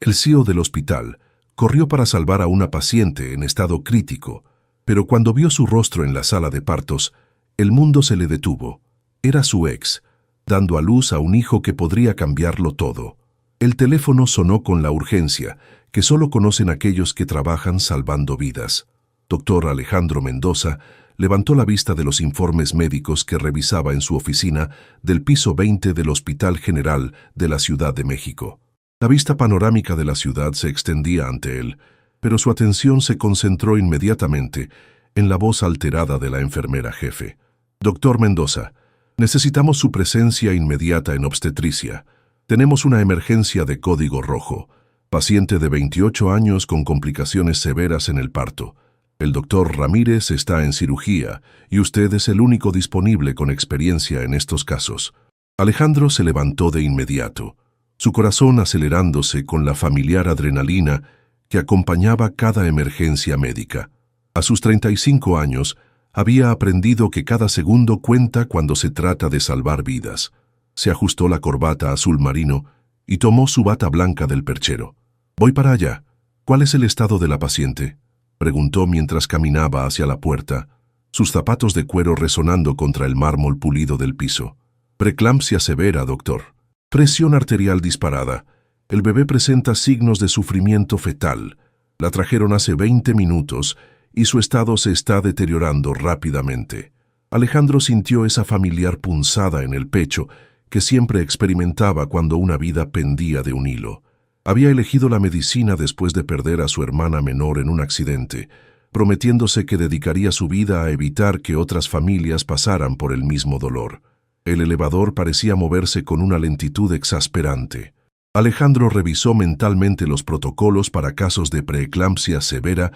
El CEO del hospital corrió para salvar a una paciente en estado crítico, pero cuando vio su rostro en la sala de partos, el mundo se le detuvo. Era su ex, dando a luz a un hijo que podría cambiarlo todo. El teléfono sonó con la urgencia que solo conocen aquellos que trabajan salvando vidas. Dr. Alejandro Mendoza levantó la vista de los informes médicos que revisaba en su oficina del piso 20 del Hospital General de la Ciudad de México. La vista panorámica de la ciudad se extendía ante él, pero su atención se concentró inmediatamente en la voz alterada de la enfermera jefe. Doctor Mendoza, necesitamos su presencia inmediata en obstetricia. Tenemos una emergencia de código rojo. Paciente de 28 años con complicaciones severas en el parto. El doctor Ramírez está en cirugía y usted es el único disponible con experiencia en estos casos. Alejandro se levantó de inmediato, su corazón acelerándose con la familiar adrenalina que acompañaba cada emergencia médica. A sus 35 años, había aprendido que cada segundo cuenta cuando se trata de salvar vidas. Se ajustó la corbata azul marino y tomó su bata blanca del perchero. «Voy para allá. ¿Cuál es el estado de la paciente?», preguntó mientras caminaba hacia la puerta, sus zapatos de cuero resonando contra el mármol pulido del piso. «Preeclampsia severa, doctor. Presión arterial disparada. El bebé presenta signos de sufrimiento fetal. La trajeron hace 20 minutos y su estado se está deteriorando rápidamente». Alejandro sintió esa familiar punzada en el pecho que siempre experimentaba cuando una vida pendía de un hilo. Había elegido la medicina después de perder a su hermana menor en un accidente, prometiéndose que dedicaría su vida a evitar que otras familias pasaran por el mismo dolor. El elevador parecía moverse con una lentitud exasperante. Alejandro revisó mentalmente los protocolos para casos de preeclampsia severa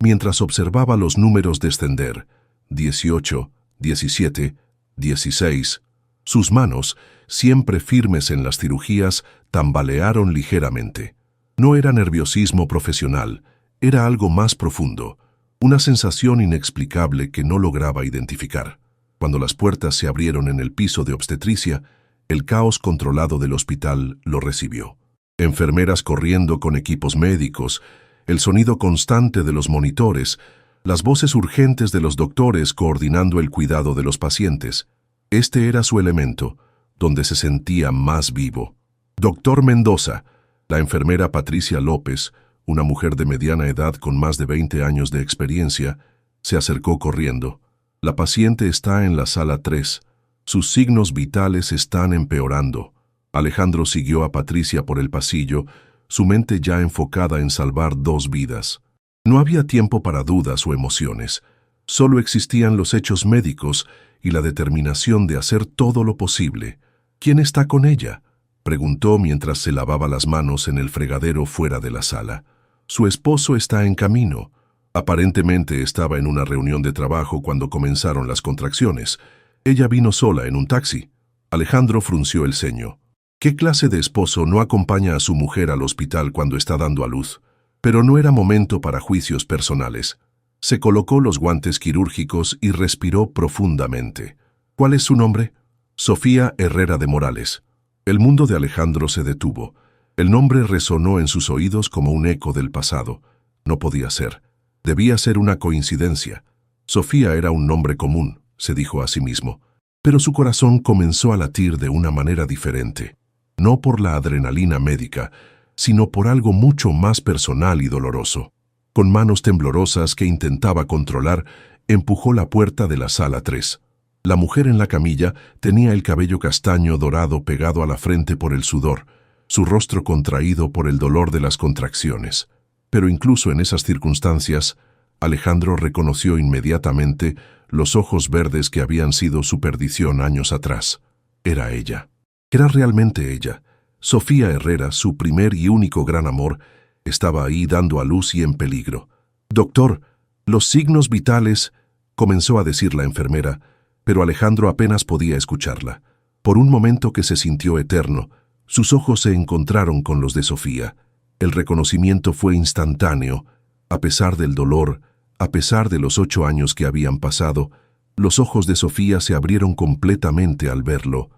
mientras observaba los números descender. 18, 17, 16. Sus manos, siempre firmes en las cirugías, tambalearon ligeramente. No era nerviosismo profesional, era algo más profundo, una sensación inexplicable que no lograba identificar. Cuando las puertas se abrieron en el piso de obstetricia, el caos controlado del hospital lo recibió. Enfermeras corriendo con equipos médicos, el sonido constante de los monitores, las voces urgentes de los doctores coordinando el cuidado de los pacientes. Este era su elemento, donde se sentía más vivo. Doctor Mendoza, la enfermera Patricia López, una mujer de mediana edad con más de 20 años de experiencia, se acercó corriendo. La paciente está en la sala 3. Sus signos vitales están empeorando. Alejandro siguió a Patricia por el pasillo, su mente ya enfocada en salvar 2 vidas. No había tiempo para dudas o emociones. Solo existían los hechos médicos y la determinación de hacer todo lo posible. «¿Quién está con ella?», preguntó mientras se lavaba las manos en el fregadero fuera de la sala. «Su esposo está en camino. Aparentemente estaba en una reunión de trabajo cuando comenzaron las contracciones. Ella vino sola en un taxi». Alejandro frunció el ceño. ¿Qué clase de esposo no acompaña a su mujer al hospital cuando está dando a luz? Pero no era momento para juicios personales. Se colocó los guantes quirúrgicos y respiró profundamente. «¿Cuál es su nombre?». «Sofía Herrera de Morales». El mundo de Alejandro se detuvo. El nombre resonó en sus oídos como un eco del pasado. No podía ser. Debía ser una coincidencia. Sofía era un nombre común, se dijo a sí mismo. Pero su corazón comenzó a latir de una manera diferente. No por la adrenalina médica, sino por algo mucho más personal y doloroso. Con manos temblorosas que intentaba controlar, empujó la puerta de la sala 3. La mujer en la camilla tenía el cabello castaño dorado pegado a la frente por el sudor, su rostro contraído por el dolor de las contracciones. Pero incluso en esas circunstancias, Alejandro reconoció inmediatamente los ojos verdes que habían sido su perdición años atrás. Era ella. Era realmente ella. Sofía Herrera, su primer y único gran amor, estaba ahí dando a luz y en peligro. «Doctor, los signos vitales», comenzó a decir la enfermera, pero Alejandro apenas podía escucharla. Por un momento que se sintió eterno, sus ojos se encontraron con los de Sofía. El reconocimiento fue instantáneo. A pesar del dolor, a pesar de los 8 años que habían pasado, los ojos de Sofía se abrieron completamente al verlo.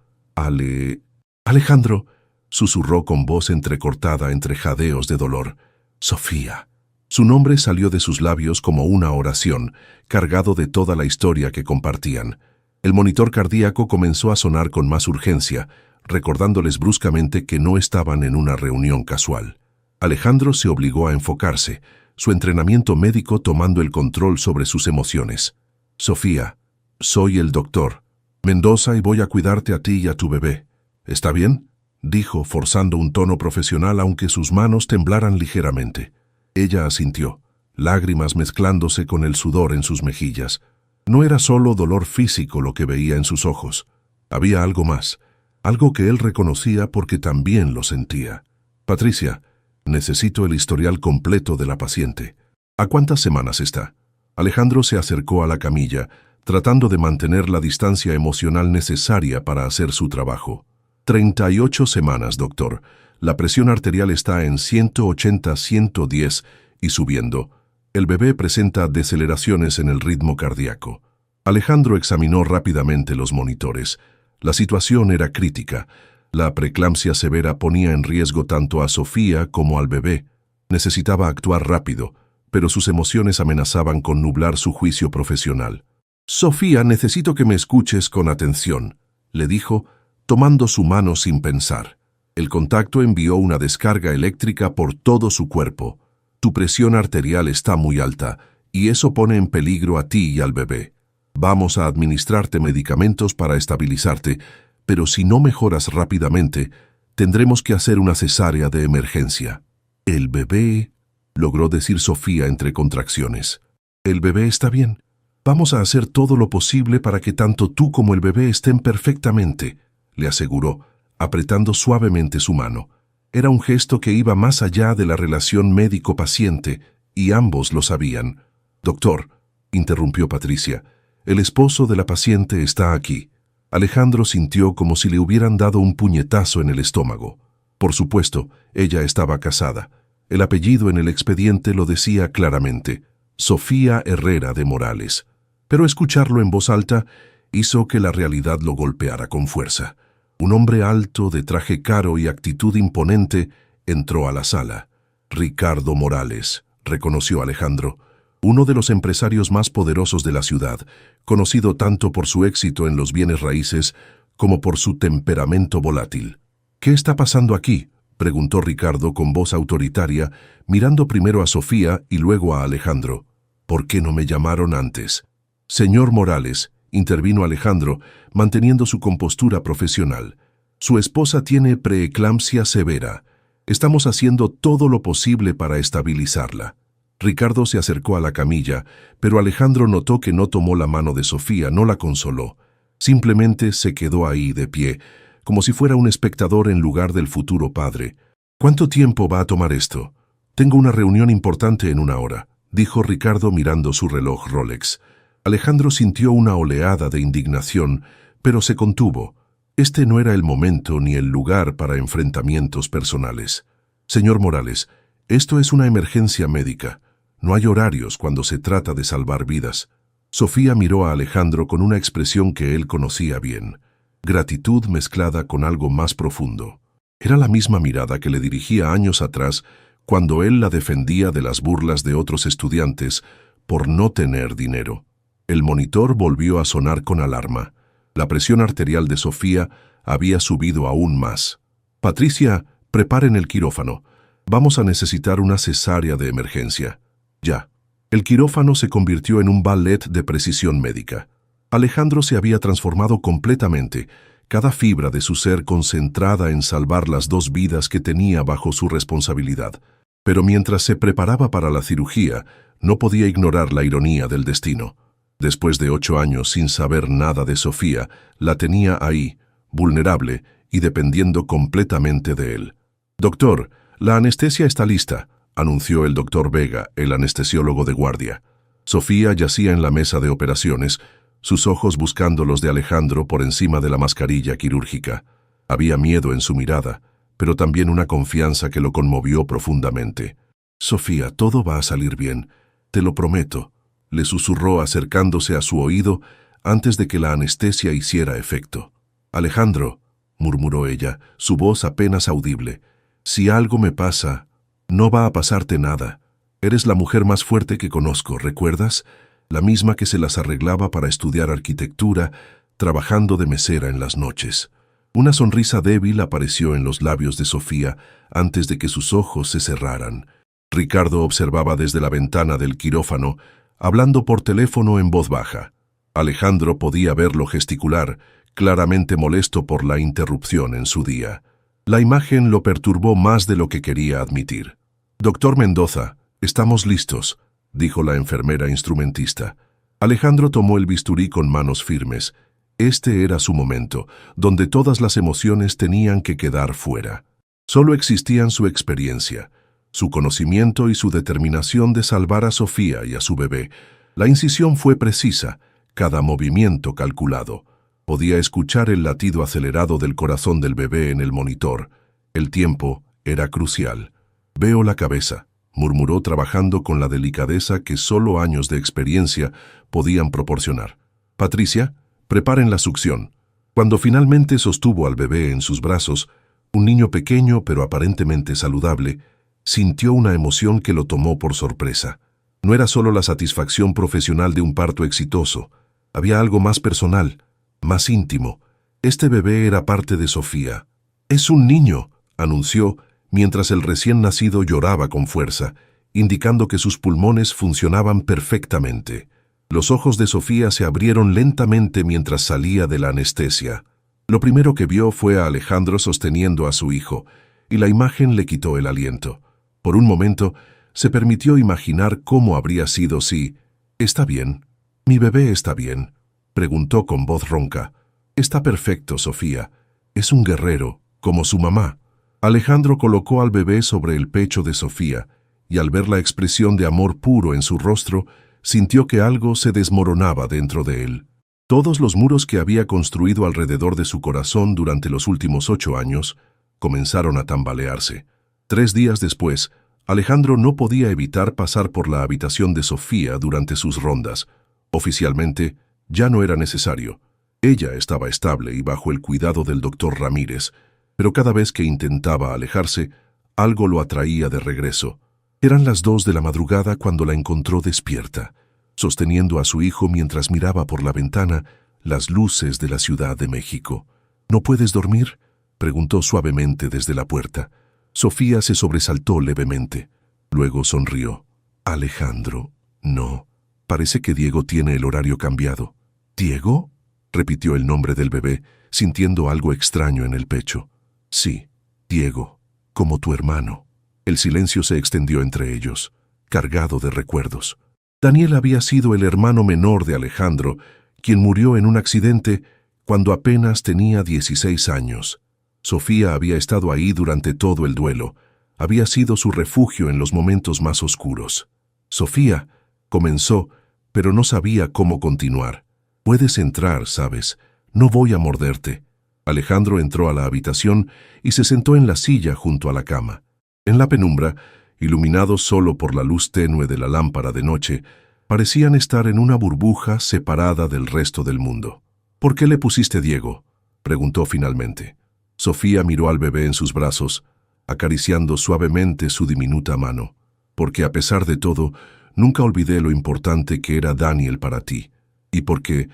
«Alejandro», susurró con voz entrecortada entre jadeos de dolor. Sofía. Su nombre salió de sus labios como una oración, cargado de toda la historia que compartían. El monitor cardíaco comenzó a sonar con más urgencia, recordándoles bruscamente que no estaban en una reunión casual. Alejandro se obligó a enfocarse, su entrenamiento médico tomando el control sobre sus emociones. Sofía, soy el doctor Mendoza y voy a cuidarte a ti y a tu bebé. ¿Está bien?, dijo, forzando un tono profesional aunque sus manos temblaran ligeramente. Ella asintió, lágrimas mezclándose con el sudor en sus mejillas. No era solo dolor físico lo que veía en sus ojos. Había algo más, algo que él reconocía porque también lo sentía. Patricia, necesito el historial completo de la paciente. ¿A cuántas semanas está? Alejandro se acercó a la camilla, tratando de mantener la distancia emocional necesaria para hacer su trabajo. 38 semanas, doctor. La presión arterial está en 180-110 y subiendo. El bebé presenta deceleraciones en el ritmo cardíaco. Alejandro examinó rápidamente los monitores. La situación era crítica. La preeclampsia severa ponía en riesgo tanto a Sofía como al bebé. Necesitaba actuar rápido, pero sus emociones amenazaban con nublar su juicio profesional. Sofía, necesito que me escuches con atención, le dijo, tomando su mano sin pensar. El contacto envió una descarga eléctrica por todo su cuerpo. Tu presión arterial está muy alta, y eso pone en peligro a ti y al bebé. Vamos a administrarte medicamentos para estabilizarte, pero si no mejoras rápidamente, tendremos que hacer una cesárea de emergencia. El bebé, logró decir Sofía entre contracciones. El bebé está bien. Vamos a hacer todo lo posible para que tanto tú como el bebé estén perfectamente, le aseguró, apretando suavemente su mano. Era un gesto que iba más allá de la relación médico-paciente, y ambos lo sabían. Doctor, interrumpió Patricia, el esposo de la paciente está aquí. Alejandro sintió como si le hubieran dado un puñetazo en el estómago. Por supuesto, ella estaba casada. El apellido en el expediente lo decía claramente, Sofía Herrera de Morales. Pero escucharlo en voz alta hizo que la realidad lo golpeara con fuerza. Un hombre alto, de traje caro y actitud imponente, entró a la sala. Ricardo Morales, reconoció Alejandro, uno de los empresarios más poderosos de la ciudad, conocido tanto por su éxito en los bienes raíces como por su temperamento volátil. ¿Qué está pasando aquí?, preguntó Ricardo con voz autoritaria, mirando primero a Sofía y luego a Alejandro. ¿Por qué no me llamaron antes? Señor Morales, intervino Alejandro, manteniendo su compostura profesional. Su esposa tiene preeclampsia severa. Estamos haciendo todo lo posible para estabilizarla. Ricardo se acercó a la camilla, pero Alejandro notó que no tomó la mano de Sofía, no la consoló. Simplemente se quedó ahí de pie, como si fuera un espectador en lugar del futuro padre. ¿Cuánto tiempo va a tomar esto? Tengo una reunión importante en 1 hora, dijo Ricardo mirando su reloj Rolex. Alejandro sintió una oleada de indignación, pero se contuvo. Este no era el momento ni el lugar para enfrentamientos personales. Señor Morales, esto es una emergencia médica. No hay horarios cuando se trata de salvar vidas. Sofía miró a Alejandro con una expresión que él conocía bien. Gratitud mezclada con algo más profundo. Era la misma mirada que le dirigía años atrás cuando él la defendía de las burlas de otros estudiantes por no tener dinero. El monitor volvió a sonar con alarma. La presión arterial de Sofía había subido aún más. Patricia, preparen el quirófano. Vamos a necesitar una cesárea de emergencia. Ya. El quirófano se convirtió en un ballet de precisión médica. Alejandro se había transformado completamente, cada fibra de su ser concentrada en salvar las 2 vidas que tenía bajo su responsabilidad. Pero mientras se preparaba para la cirugía, no podía ignorar la ironía del destino. Después de 8 años sin saber nada de Sofía, la tenía ahí, vulnerable y dependiendo completamente de él. Doctor, la anestesia está lista, anunció el doctor Vega, el anestesiólogo de guardia. Sofía yacía en la mesa de operaciones, sus ojos buscando los de Alejandro por encima de la mascarilla quirúrgica. Había miedo en su mirada, pero también una confianza que lo conmovió profundamente. Sofía, todo va a salir bien, te lo prometo, le susurró acercándose a su oído antes de que la anestesia hiciera efecto. Alejandro, murmuró ella, su voz apenas audible. Si algo me pasa, no va a pasarte nada. Eres la mujer más fuerte que conozco, ¿recuerdas? La misma que se las arreglaba para estudiar arquitectura, trabajando de mesera en las noches. Una sonrisa débil apareció en los labios de Sofía antes de que sus ojos se cerraran. Ricardo observaba desde la ventana del quirófano, hablando por teléfono en voz baja. Alejandro podía verlo gesticular, claramente molesto por la interrupción en su día. La imagen lo perturbó más de lo que quería admitir. «Doctor Mendoza, estamos listos», dijo la enfermera instrumentista. Alejandro tomó el bisturí con manos firmes. Este era su momento, donde todas las emociones tenían que quedar fuera. Solo existían su experiencia, su conocimiento y su determinación de salvar a Sofía y a su bebé. La incisión fue precisa, cada movimiento calculado. Podía escuchar el latido acelerado del corazón del bebé en el monitor. El tiempo era crucial. «Veo la cabeza», murmuró trabajando con la delicadeza que solo años de experiencia podían proporcionar. «Patricia, preparen la succión». Cuando finalmente sostuvo al bebé en sus brazos, un niño pequeño pero aparentemente saludable, sintió una emoción que lo tomó por sorpresa. No era solo la satisfacción profesional de un parto exitoso, había algo más personal, más íntimo. Este bebé era parte de Sofía. «Es un niño», anunció, mientras el recién nacido lloraba con fuerza, indicando que sus pulmones funcionaban perfectamente. Los ojos de Sofía se abrieron lentamente mientras salía de la anestesia. Lo primero que vio fue a Alejandro sosteniendo a su hijo, y la imagen le quitó el aliento. Por un momento, se permitió imaginar cómo habría sido si... «¿Está bien? ¿Mi bebé está bien?», preguntó con voz ronca. «Está perfecto, Sofía. Es un guerrero, como su mamá». Alejandro colocó al bebé sobre el pecho de Sofía, y al ver la expresión de amor puro en su rostro, sintió que algo se desmoronaba dentro de él. Todos los muros que había construido alrededor de su corazón durante los últimos 8 años comenzaron a tambalearse. 3 días después, Alejandro no podía evitar pasar por la habitación de Sofía durante sus rondas. Oficialmente, ya no era necesario. Ella estaba estable y bajo el cuidado del doctor Ramírez, pero cada vez que intentaba alejarse, algo lo atraía de regreso. Eran las 2 de la madrugada cuando la encontró despierta, sosteniendo a su hijo mientras miraba por la ventana las luces de la Ciudad de México. «¿No puedes dormir?», preguntó suavemente desde la puerta. Sofía se sobresaltó levemente. Luego sonrió. «Alejandro, no. Parece que Diego tiene el horario cambiado». «¿Diego?», repitió el nombre del bebé, sintiendo algo extraño en el pecho. «Sí, Diego, como tu hermano». El silencio se extendió entre ellos, cargado de recuerdos. Daniel había sido el hermano menor de Alejandro, quien murió en un accidente cuando apenas tenía 16 años. Sofía había estado ahí durante todo el duelo. Había sido su refugio en los momentos más oscuros. «Sofía», comenzó, pero no sabía cómo continuar. «Puedes entrar, ¿sabes? No voy a morderte». Alejandro entró a la habitación y se sentó en la silla junto a la cama. En la penumbra, iluminados solo por la luz tenue de la lámpara de noche, parecían estar en una burbuja separada del resto del mundo. «¿Por qué le pusiste Diego?», preguntó finalmente. Sofía miró al bebé en sus brazos, acariciando suavemente su diminuta mano. «Porque a pesar de todo, nunca olvidé lo importante que era Daniel para ti. Y porque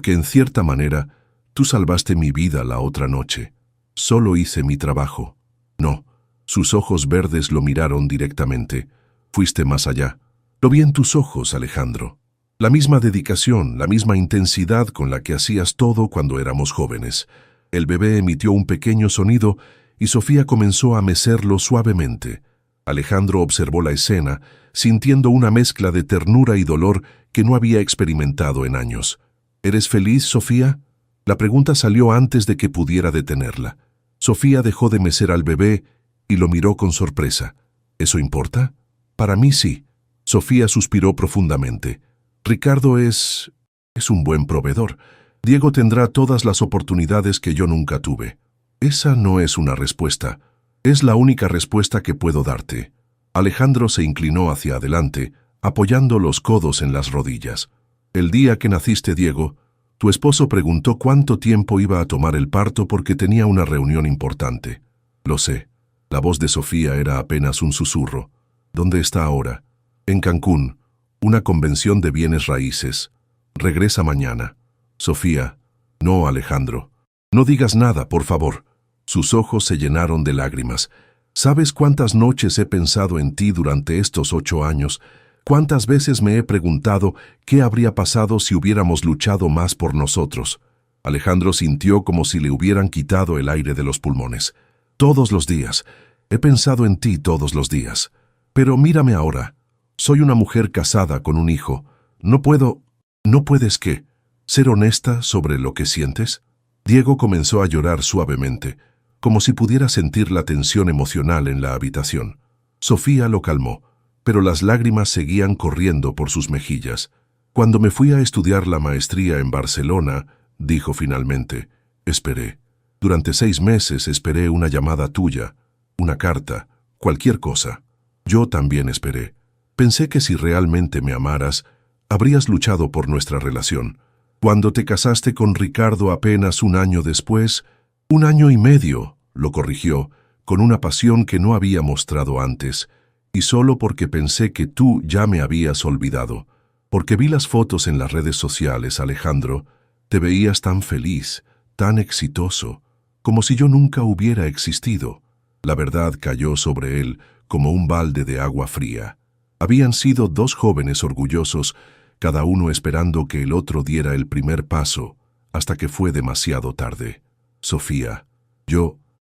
en cierta manera, tú salvaste mi vida la otra noche. Solo hice mi trabajo». «No». Sus ojos verdes lo miraron directamente. «Fuiste más allá. Lo vi en tus ojos, Alejandro. La misma dedicación, la misma intensidad con la que hacías todo cuando éramos jóvenes». El bebé emitió un pequeño sonido y Sofía comenzó a mecerlo suavemente. Alejandro observó la escena, sintiendo una mezcla de ternura y dolor que no había experimentado en años. «¿Eres feliz, Sofía?». La pregunta salió antes de que pudiera detenerla. Sofía dejó de mecer al bebé y lo miró con sorpresa. «¿Eso importa?». «Para mí sí». Sofía suspiró profundamente. «Ricardo es un buen proveedor. Diego tendrá todas las oportunidades que yo nunca tuve». «Esa no es una respuesta. Es la única respuesta que puedo darte». Alejandro se inclinó hacia adelante, apoyando los codos en las rodillas. «El día que naciste, Diego, Tu esposo preguntó cuánto tiempo iba a tomar el parto porque tenía una reunión importante. Lo sé. La voz de Sofía era apenas un susurro. ¿Dónde está ahora? En Cancún. Una convención de bienes raíces. Regresa mañana. Sofía. No, Alejandro. No digas nada, por favor. Sus ojos se llenaron de lágrimas. ¿Sabes cuántas noches he pensado en ti durante estos 8 años? ¿Cuántas veces me he preguntado qué habría pasado si hubiéramos luchado más por nosotros? Alejandro sintió como si le hubieran quitado el aire de los pulmones. Todos los días. He pensado en ti todos los días. Pero mírame ahora. Soy una mujer casada con un hijo. ¿No puedes qué? ¿Ser honesta sobre lo que sientes? Diego comenzó a llorar suavemente, como si pudiera sentir la tensión emocional en la habitación. Sofía lo calmó, pero las lágrimas seguían corriendo por sus mejillas. Cuando me fui a estudiar la maestría en Barcelona, dijo finalmente, esperé. Durante 6 meses esperé una llamada tuya, una carta, cualquier cosa. Yo también esperé. Pensé que si realmente me amaras, habrías luchado por nuestra relación. Cuando te casaste con Ricardo apenas 1 año después, 1 año y medio, lo corrigió, con una pasión que no había mostrado antes, y solo porque pensé que tú ya me habías olvidado. Porque vi las fotos en las redes sociales, Alejandro, te veías tan feliz, tan exitoso, como si yo nunca hubiera existido. La verdad cayó sobre él como un balde de agua fría. Habían sido 2 jóvenes orgullosos, cada uno esperando que el otro diera el primer paso, hasta que fue demasiado tarde. Sofía,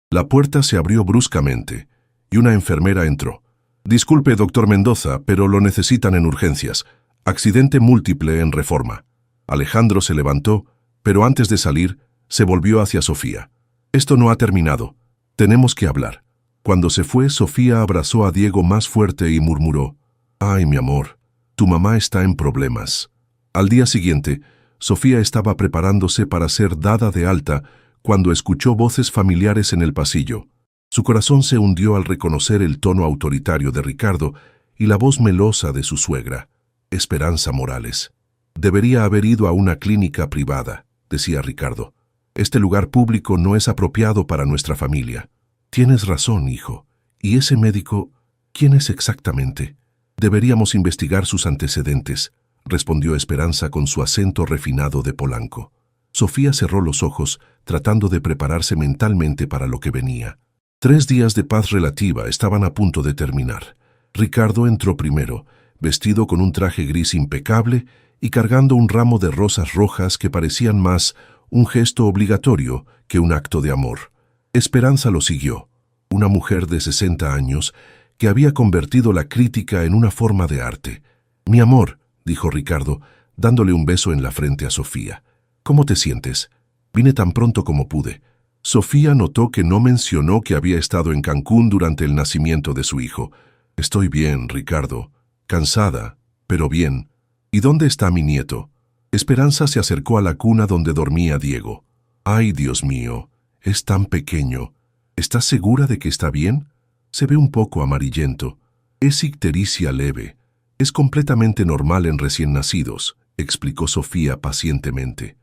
La puerta se abrió bruscamente, y una enfermera entró. Disculpe, doctor Mendoza, pero lo necesitan en urgencias. Accidente múltiple en Reforma. Alejandro se levantó, pero antes de salir, se volvió hacia Sofía. Esto no ha terminado. Tenemos que hablar. Cuando se fue, Sofía abrazó a Diego más fuerte y murmuró, «Ay, mi amor, tu mamá está en problemas». Al día siguiente, Sofía estaba preparándose para ser dada de alta cuando escuchó voces familiares en el pasillo. Su corazón se hundió al reconocer el tono autoritario de Ricardo y la voz melosa de su suegra, Esperanza Morales. «Debería haber ido a una clínica privada», decía Ricardo. «Este lugar público no es apropiado para nuestra familia». «Tienes razón, hijo. ¿Y ese médico, quién es exactamente?» «Deberíamos investigar sus antecedentes», respondió Esperanza con su acento refinado de Polanco. Sofía cerró los ojos, tratando de prepararse mentalmente para lo que venía. 3 días de paz relativa estaban a punto de terminar. Ricardo entró primero, vestido con un traje gris impecable y cargando un ramo de rosas rojas que parecían más un gesto obligatorio que un acto de amor. Esperanza lo siguió, una mujer de 60 años que había convertido la crítica en una forma de arte. «Mi amor», dijo Ricardo, dándole un beso en la frente a Sofía. «¿Cómo te sientes?» «Vine tan pronto como pude». Sofía notó que no mencionó que había estado en Cancún durante el nacimiento de su hijo. «Estoy bien, Ricardo. Cansada, pero bien. ¿Y dónde está mi nieto?» Esperanza se acercó a la cuna donde dormía Diego. «Ay, Dios mío, es tan pequeño. ¿Estás segura de que está bien? Se ve un poco amarillento. Es ictericia leve. Es completamente normal en recién nacidos», explicó Sofía pacientemente.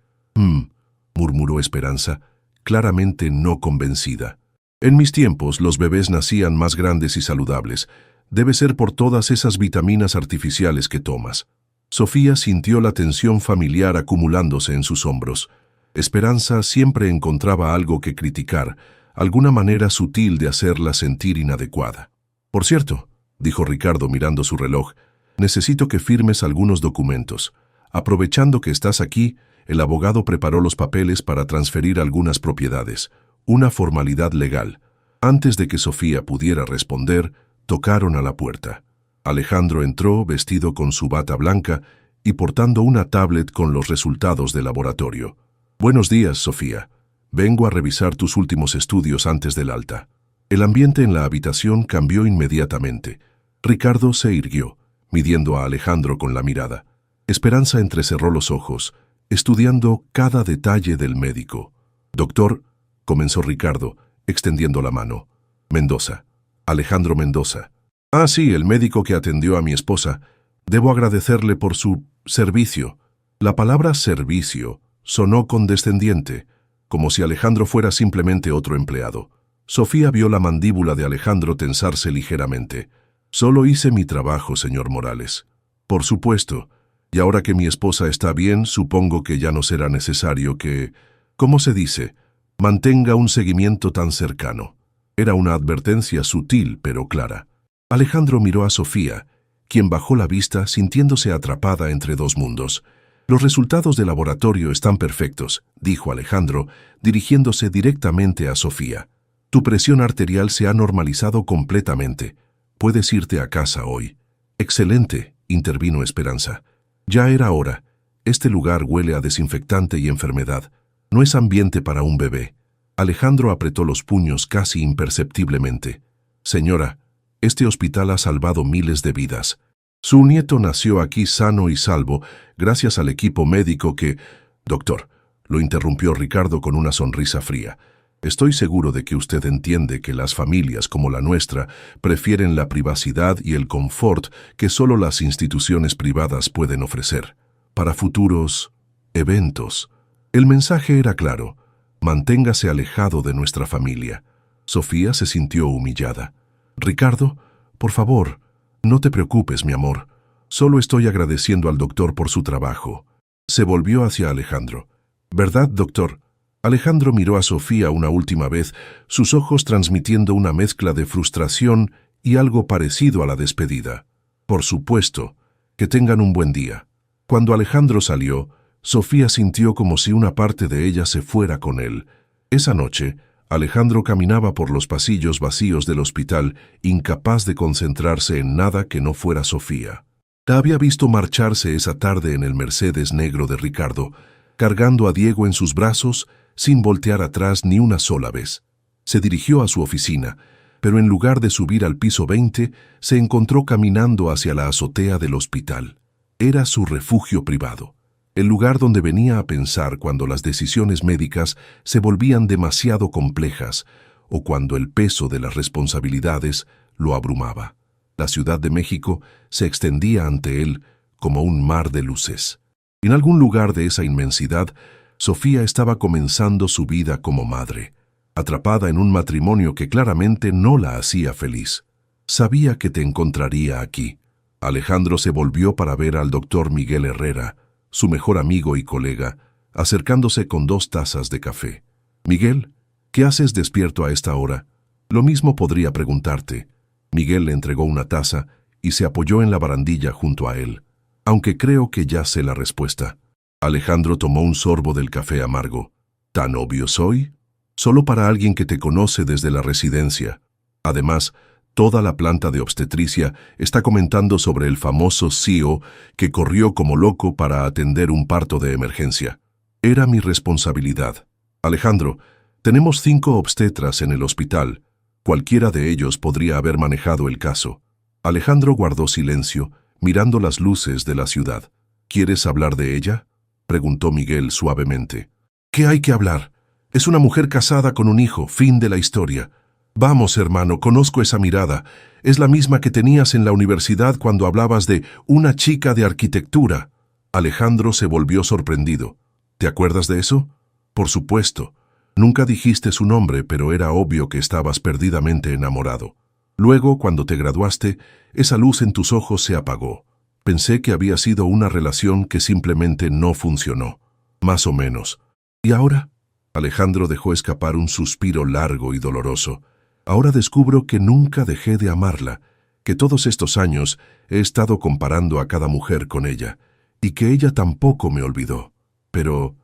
Murmuró Esperanza, claramente no convencida. «En mis tiempos los bebés nacían más grandes y saludables. Debe ser por todas esas vitaminas artificiales que tomas». Sofía sintió la tensión familiar acumulándose en sus hombros. Esperanza siempre encontraba algo que criticar, alguna manera sutil de hacerla sentir inadecuada. «Por cierto», dijo Ricardo mirando su reloj, «necesito que firmes algunos documentos. Aprovechando que estás aquí, el abogado preparó los papeles para transferir algunas propiedades, una formalidad legal». Antes de que Sofía pudiera responder, tocaron a la puerta. Alejandro entró vestido con su bata blanca y portando una tablet con los resultados del laboratorio. «Buenos días, Sofía. Vengo a revisar tus últimos estudios antes del alta». El ambiente en la habitación cambió inmediatamente. Ricardo se irguió, midiendo a Alejandro con la mirada. Esperanza entrecerró los ojos, estudiando cada detalle del médico. «Doctor», comenzó Ricardo, extendiendo la mano. «Mendoza. Alejandro Mendoza». «Ah, sí, el médico que atendió a mi esposa. Debo agradecerle por su servicio». La palabra servicio Sonó condescendiente, como si Alejandro fuera simplemente otro empleado. Sofía vio la mandíbula de Alejandro tensarse ligeramente. Solo hice mi trabajo, señor Morales. Por supuesto. Y ahora que mi esposa está bien, supongo que ya no será necesario que, ¿cómo se dice?, mantenga un seguimiento tan cercano. Era una advertencia sutil pero clara. Alejandro miró a Sofía, quien bajó la vista sintiéndose atrapada entre dos mundos. Los resultados del laboratorio están perfectos, dijo Alejandro, dirigiéndose directamente a Sofía. Tu presión arterial se ha normalizado completamente. Puedes irte a casa hoy. Excelente, intervino Esperanza. Ya era hora. Este lugar huele a desinfectante y enfermedad. No es ambiente para un bebé. Alejandro apretó los puños casi imperceptiblemente. Señora, este hospital ha salvado miles de vidas. Su nieto nació aquí sano y salvo gracias al equipo médico que... Doctor, lo interrumpió Ricardo con una sonrisa fría. Estoy seguro de que usted entiende que las familias como la nuestra prefieren la privacidad y el confort que solo las instituciones privadas pueden ofrecer. Para futuros eventos. El mensaje era claro. Manténgase alejado de nuestra familia. Sofía se sintió humillada. Ricardo, por favor, no te preocupes, mi amor. Solo estoy agradeciendo al doctor por su trabajo. Se volvió hacia Alejandro. ¿Verdad, doctor? Alejandro miró a Sofía una última vez, sus ojos transmitiendo una mezcla de frustración y algo parecido a la despedida. Por supuesto, que tengan un buen día. Cuando Alejandro salió, Sofía sintió como si una parte de ella se fuera con él. Esa noche, Alejandro caminaba por los pasillos vacíos del hospital, incapaz de concentrarse en nada que no fuera Sofía. La había visto marcharse esa tarde en el Mercedes negro de Ricardo, cargando a Diego en sus brazos, sin voltear atrás ni una sola vez. Se dirigió a su oficina, pero en lugar de subir al piso 20, se encontró caminando hacia la azotea del hospital. Era su refugio privado, el lugar donde venía a pensar cuando las decisiones médicas se volvían demasiado complejas o cuando el peso de las responsabilidades lo abrumaba. La Ciudad de México se extendía ante él como un mar de luces. En algún lugar de esa inmensidad, Sofía estaba comenzando su vida como madre, atrapada en un matrimonio que claramente no la hacía feliz. Sabía que te encontraría aquí. Alejandro se volvió para ver al doctor Miguel Herrera, su mejor amigo y colega, acercándose con 2 tazas de café. Miguel, ¿qué haces despierto a esta hora? Lo mismo podría preguntarte. Miguel le entregó una taza y se apoyó en la barandilla junto a él. Aunque creo que ya sé la respuesta. Alejandro tomó un sorbo del café amargo. ¿Tan obvio soy? Solo para alguien que te conoce desde la residencia. Además, toda la planta de obstetricia está comentando sobre el famoso CEO que corrió como loco para atender un parto de emergencia. Era mi responsabilidad. Alejandro, tenemos 5 obstetras en el hospital. Cualquiera de ellos podría haber manejado el caso. Alejandro guardó silencio, mirando las luces de la ciudad. ¿Quieres hablar de ella?, preguntó Miguel suavemente. ¿Qué hay que hablar? Es una mujer casada con un hijo, fin de la historia. Vamos, hermano, conozco esa mirada. Es la misma que tenías en la universidad cuando hablabas de una chica de arquitectura. Alejandro se volvió sorprendido. ¿Te acuerdas de eso? Por supuesto. Nunca dijiste su nombre, pero era obvio que estabas perdidamente enamorado. Luego, cuando te graduaste, esa luz en tus ojos se apagó. Pensé que había sido una relación que simplemente no funcionó. Más o menos. ¿Y ahora? Alejandro dejó escapar un suspiro largo y doloroso. Ahora descubro que nunca dejé de amarla, que todos estos años he estado comparando a cada mujer con ella, y que ella tampoco me olvidó. Pero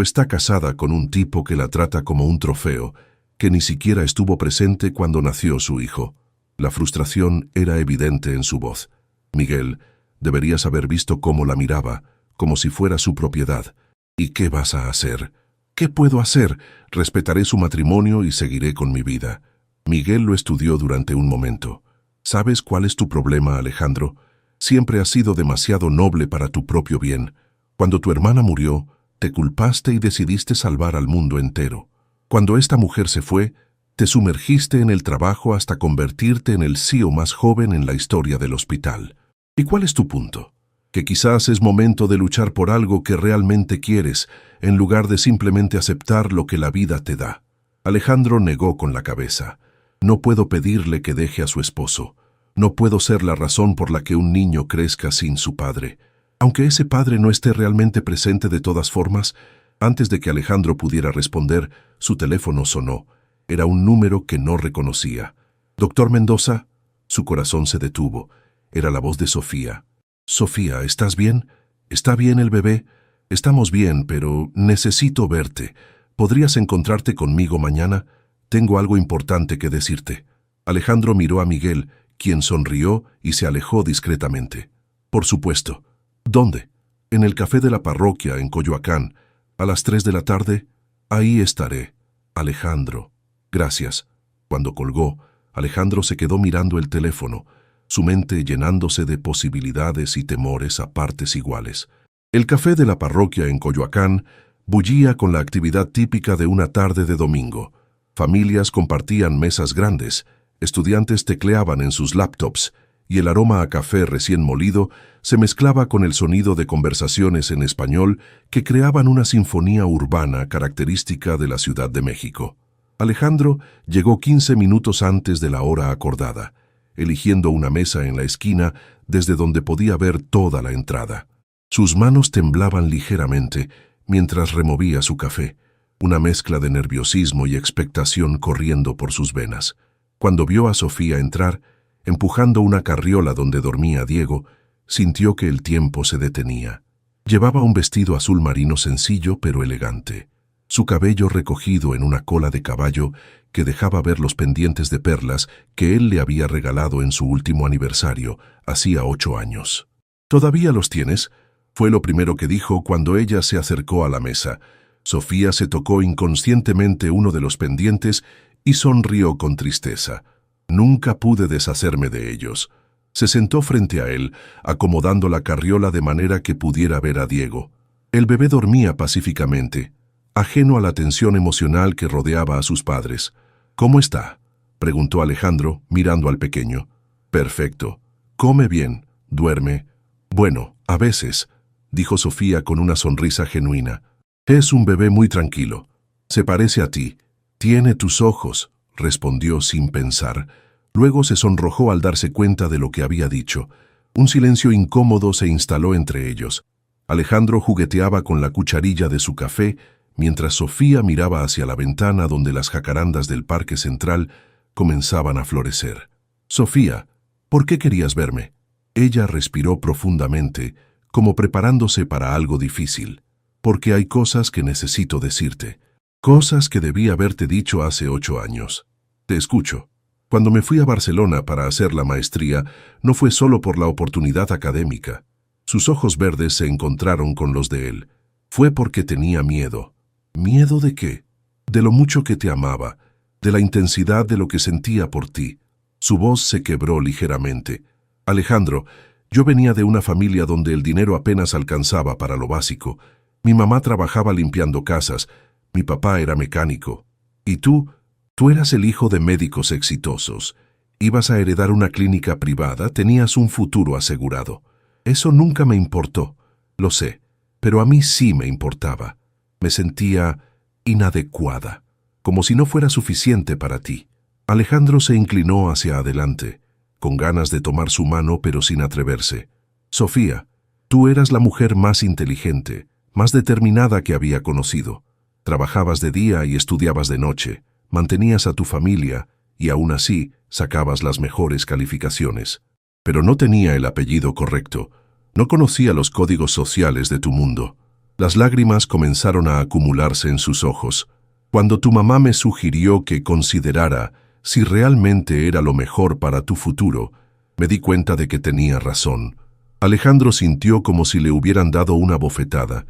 está casada con un tipo que la trata como un trofeo, que ni siquiera estuvo presente cuando nació su hijo. La frustración era evidente en su voz. Miguel, deberías haber visto cómo la miraba, como si fuera su propiedad. ¿Y qué vas a hacer? ¿Qué puedo hacer? Respetaré su matrimonio y seguiré con mi vida. Miguel lo estudió durante un momento. ¿Sabes cuál es tu problema, Alejandro? Siempre has sido demasiado noble para tu propio bien. Cuando tu hermana murió, te culpaste y decidiste salvar al mundo entero. Cuando esta mujer se fue, te sumergiste en el trabajo hasta convertirte en el CEO más joven en la historia del hospital. ¿Y cuál es tu punto? que quizás es momento de luchar por algo que realmente quieres, en lugar de simplemente aceptar lo que la vida te da. Alejandro negó con la cabeza. No puedo pedirle que deje a su esposo. No puedo ser la razón por la que un niño crezca sin su padre. Aunque ese padre no esté realmente presente de todas formas, antes de que Alejandro pudiera responder, su teléfono sonó. Era un número que no reconocía. «¿Doctor Mendoza?» Su corazón se detuvo. Era la voz de Sofía. «Sofía, ¿estás bien? ¿Está bien el bebé?» «Estamos bien, pero necesito verte. ¿Podrías encontrarte conmigo mañana? Tengo algo importante que decirte». Alejandro miró a Miguel, quien sonrió y se alejó discretamente. «Por supuesto. ¿Dónde?» «En el café de la parroquia, en Coyoacán. A las 3 de la tarde. Ahí estaré. Alejandro». «Gracias». Cuando colgó, Alejandro se quedó mirando el teléfono, su mente llenándose de posibilidades y temores a partes iguales. El café de la parroquia en Coyoacán bullía con la actividad típica de una tarde de domingo. Familias compartían mesas grandes, estudiantes tecleaban en sus laptops, y el aroma a café recién molido se mezclaba con el sonido de conversaciones en español que creaban una sinfonía urbana característica de la Ciudad de México. Alejandro llegó 15 minutos antes de la hora acordada, eligiendo una mesa en la esquina desde donde podía ver toda la entrada. Sus manos temblaban ligeramente mientras removía su café, una mezcla de nerviosismo y expectación corriendo por sus venas. Cuando vio a Sofía entrar, empujando una carriola donde dormía Diego, sintió que el tiempo se detenía. Llevaba un vestido azul marino sencillo pero elegante. Su cabello recogido en una cola de caballo que dejaba ver los pendientes de perlas que él le había regalado en su último aniversario, hacía 8 años. «¿Todavía los tienes?», fue lo primero que dijo cuando ella se acercó a la mesa. Sofía se tocó inconscientemente uno de los pendientes y sonrió con tristeza. «Nunca pude deshacerme de ellos». Se sentó frente a él, acomodando la carriola de manera que pudiera ver a Diego. El bebé dormía pacíficamente, ajeno a la tensión emocional que rodeaba a sus padres. «¿Cómo está?», preguntó Alejandro, mirando al pequeño. «Perfecto. Come bien. Duerme». «Bueno, a veces», dijo Sofía con una sonrisa genuina. «Es un bebé muy tranquilo. Se parece a ti. Tiene tus ojos», respondió sin pensar. Luego se sonrojó al darse cuenta de lo que había dicho. Un silencio incómodo se instaló entre ellos. Alejandro jugueteaba con la cucharilla de su café, mientras Sofía miraba hacia la ventana donde las jacarandas del Parque Central comenzaban a florecer. «Sofía, ¿por qué querías verme?». Ella respiró profundamente, como preparándose para algo difícil. «Porque hay cosas que necesito decirte. Cosas que debí haberte dicho hace 8 años. Te escucho». Cuando me fui a Barcelona para hacer la maestría, no fue solo por la oportunidad académica. Sus ojos verdes se encontraron con los de él. Fue porque tenía miedo. ¿Miedo de qué? De lo mucho que te amaba, de la intensidad de lo que sentía por ti. Su voz se quebró ligeramente. «Alejandro, yo venía de una familia donde el dinero apenas alcanzaba para lo básico. Mi mamá trabajaba limpiando casas, mi papá era mecánico. ¿Y tú? Tú eras el hijo de médicos exitosos. Ibas a heredar una clínica privada, tenías un futuro asegurado. Eso nunca me importó, lo sé, pero a mí sí me importaba. Me sentía inadecuada, como si no fuera suficiente para ti». Alejandro se inclinó hacia adelante, con ganas de tomar su mano pero sin atreverse. «Sofía, tú eras la mujer más inteligente, más determinada que había conocido. Trabajabas de día y estudiabas de noche. Mantenías a tu familia y aún así sacabas las mejores calificaciones. Pero no tenía el apellido correcto. No conocía los códigos sociales de tu mundo». Las lágrimas comenzaron a acumularse en sus ojos. «Cuando tu mamá me sugirió que considerara si realmente era lo mejor para tu futuro, me di cuenta de que tenía razón». Alejandro sintió como si le hubieran dado una bofetada.